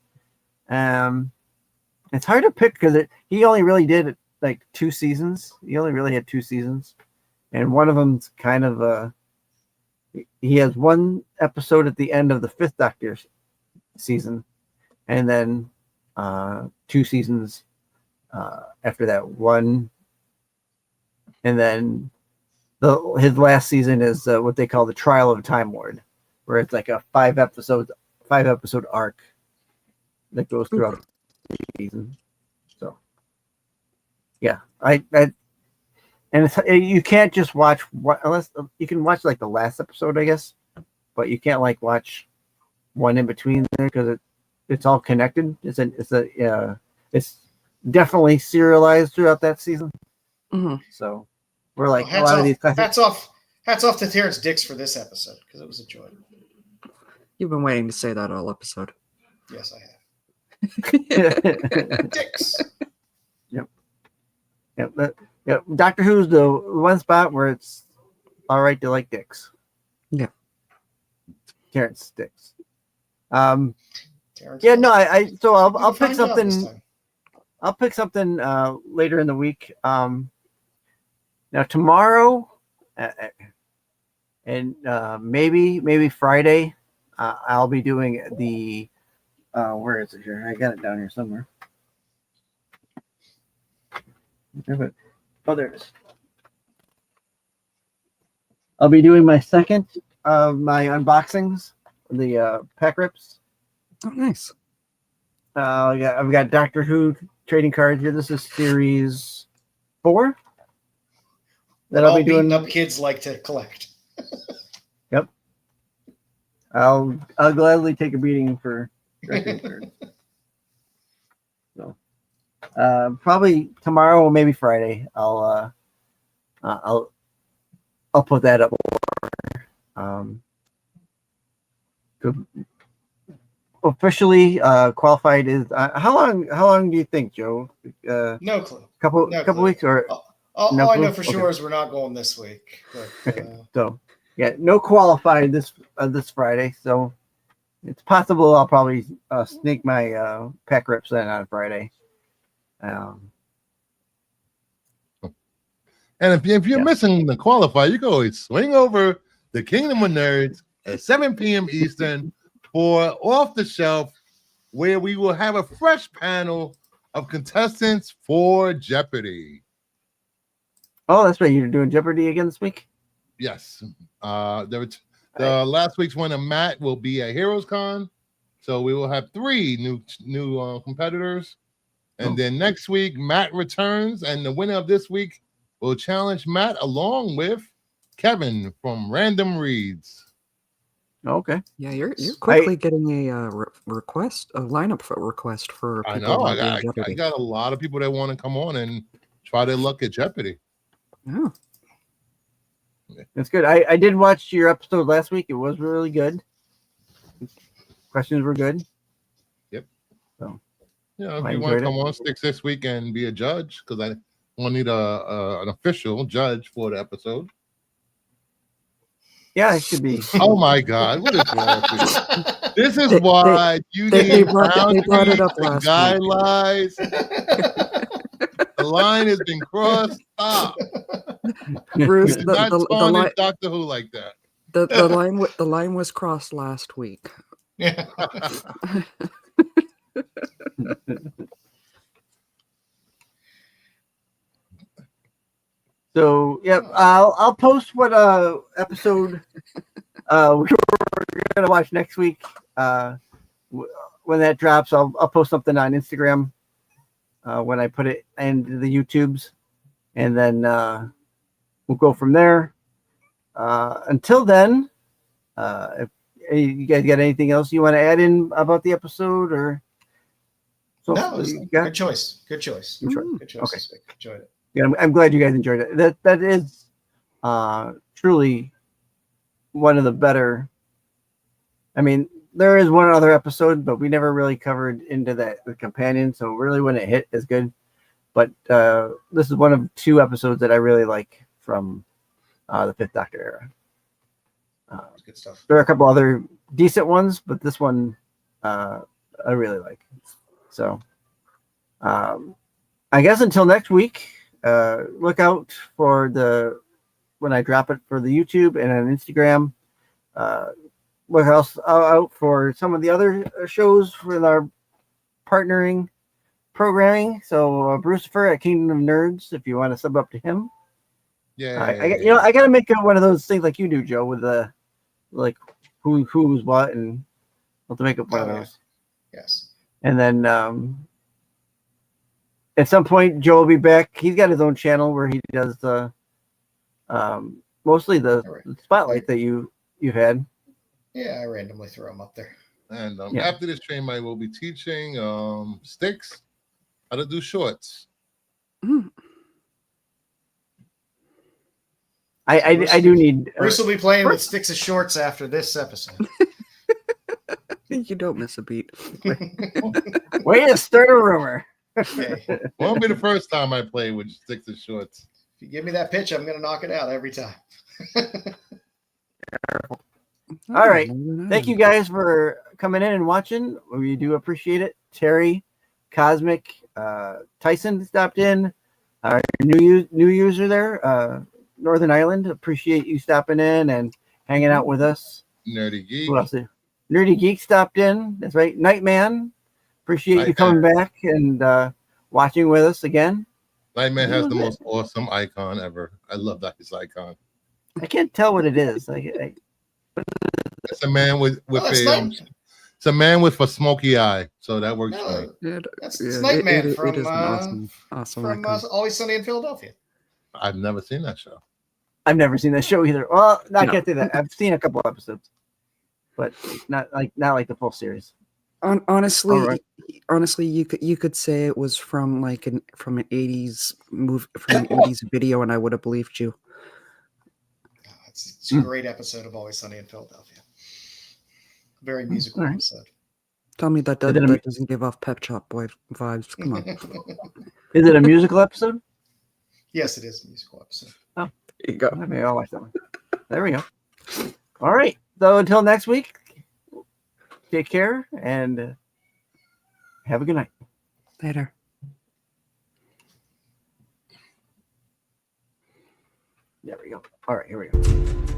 It's hard to pick because he only really did like 2 seasons. He only really had 2 seasons, and one of them's kind of he has one episode at the end of the 5th Doctor season, and then 2 seasons after that. One, and then his last season is what they call the Trial of a Time Lord, where it's like a 5 episode arc that goes throughout the season. So yeah, you can't just watch unless you can watch like the last episode, I guess, but you can't like watch one in between there because it's all connected. It's definitely serialized throughout that season. So we're like a lot of these hats off to Terrence Dix for this episode because it was a joy. You've been waiting to say that all episode. Yes, I have. Dix. Yep. Doctor Who's the one spot where it's all right to like Dix. Yeah. Terrence Dix. Yeah, no, so I'll pick something. I'll pick something later in the week. Now tomorrow, and maybe Friday, I'll be doing the. Where is it here? I got it down here somewhere. Oh, there it is. I'll be doing my second of my unboxings, the pack rips. Oh, nice. I've got Doctor Who trading cards here. This is series 4. That I'll be doing. Up kids like to collect. Yep. I'll gladly take a beating for trading cards. So, Probably tomorrow or maybe Friday. I'll put that up. Good. Officially qualified is how long do you think, Joe? No clue. Couple No clue. weeks or All No I know clue? for Okay. sure is we're not going this week. But, Okay. So yeah, no qualified this Friday. So it's possible I'll probably sneak my pack rips in on Friday. And if you're Yeah. missing the qualifier, you can always swing over the Kingdom of Nerds at 7 p.m. Eastern for Off the Shelf, where we will have a fresh panel of contestants for Jeopardy. Oh, that's right. You're doing Jeopardy again this week? Yes. The last week's winner, Matt, will be at Heroes Con. So we will have 3 new competitors. And then next week, Matt returns, and the winner of this week will challenge Matt along with Kevin from Random Reads. Okay. Yeah, you're quickly getting a request, a lineup request for people. I know. to do I Jeopardy. got a lot of people that want to come on and try their luck at Jeopardy. Yeah. That's good. I did watch your episode last week. It was really good. Questions were good. Yep. So Yeah, if I you want to enjoyed come on Sticks this week and be a judge, because I want to need an official judge for the episode. yeah, it should be. Oh my God, what is wrong with you? This is They- why you they need brought it up boundaries last and week. guidelines. The line has been crossed. Stop. Bruce, Do the not the tarnish Doctor Who like that. the line was crossed last week. yeah. So yep, I'll post what episode we were gonna watch next week. When that drops, I'll post something on Instagram when I put it into the YouTubes, and then we'll go from there. Until then, if you guys got anything else you want to add in about the episode, or so No, it was you got? good choice. Good choice. Mm. Good choice. Okay. this week. Enjoyed it. Yeah, I'm glad you guys enjoyed it. That is truly one of the better. I mean, there is one other episode, but we never really covered into the companion, so really when it hit is good. But this is one of 2 episodes that I really like from the Fifth Doctor era. It's good stuff. There are a couple other decent ones, but this one I really like. So I guess until next week, look out for when I drop it for the YouTube and on Instagram. Look out for some of the other shows with our partnering programming. So Brucifer at Kingdom of Nerds, if you want to sub up to him. Yeah. I got to make one of those things like you do, Joe, with the like who's what, and I'll have to make up one of Oh, yeah. those. Yes. And then at some point, Joe will be back. He's got his own channel where he does the mostly the spotlight that you've had. Yeah, I randomly throw them up there. And Yeah. after this stream, I will be teaching Sticks how to do shorts. Mm. I do need. Bruce will be playing with sticks of shorts after this episode. You don't miss a beat. Way to start a rumor. Okay. If Won't be the first time I play with Sticks and Shorts. you give me that pitch, I'm going to knock it out every time. All right. Thank you guys for coming in and watching. We do appreciate it. Terry, Cosmic, Tyson stopped in. Our new user there, Northern Ireland. Appreciate you stopping in and hanging out with us. Nerdy Geek. Who else? Nerdy Geek stopped in. That's right. Nightman. Appreciate you coming back and watching with us again. Nightman has the most awesome icon ever. I love that his icon. I can't tell what it is. It's a man with it's it's a man with a smoky eye, so that works for me. No, Yeah, that's yeah, Nightman it from is an awesome from icon. Always Sunny in Philadelphia. I've never seen that show. I've never seen that show either. Well, I No. can't say that. I've seen a couple episodes, but not like the full series. Honestly, All right. honestly, you could say it was from like an 80s movie, from an 80s video, and I would have believed you. It's a great episode of Always Sunny in Philadelphia. Very musical All right. episode. Tell me that Is it a- that doesn't give off Pep Shop Boy vibes. Come on. Is it a musical episode? Yes, it is a musical episode. There you go. Maybe I'll watch that one. There we go. All right. So until next week, take care and have a good night. Later. There we go. All right, here we go.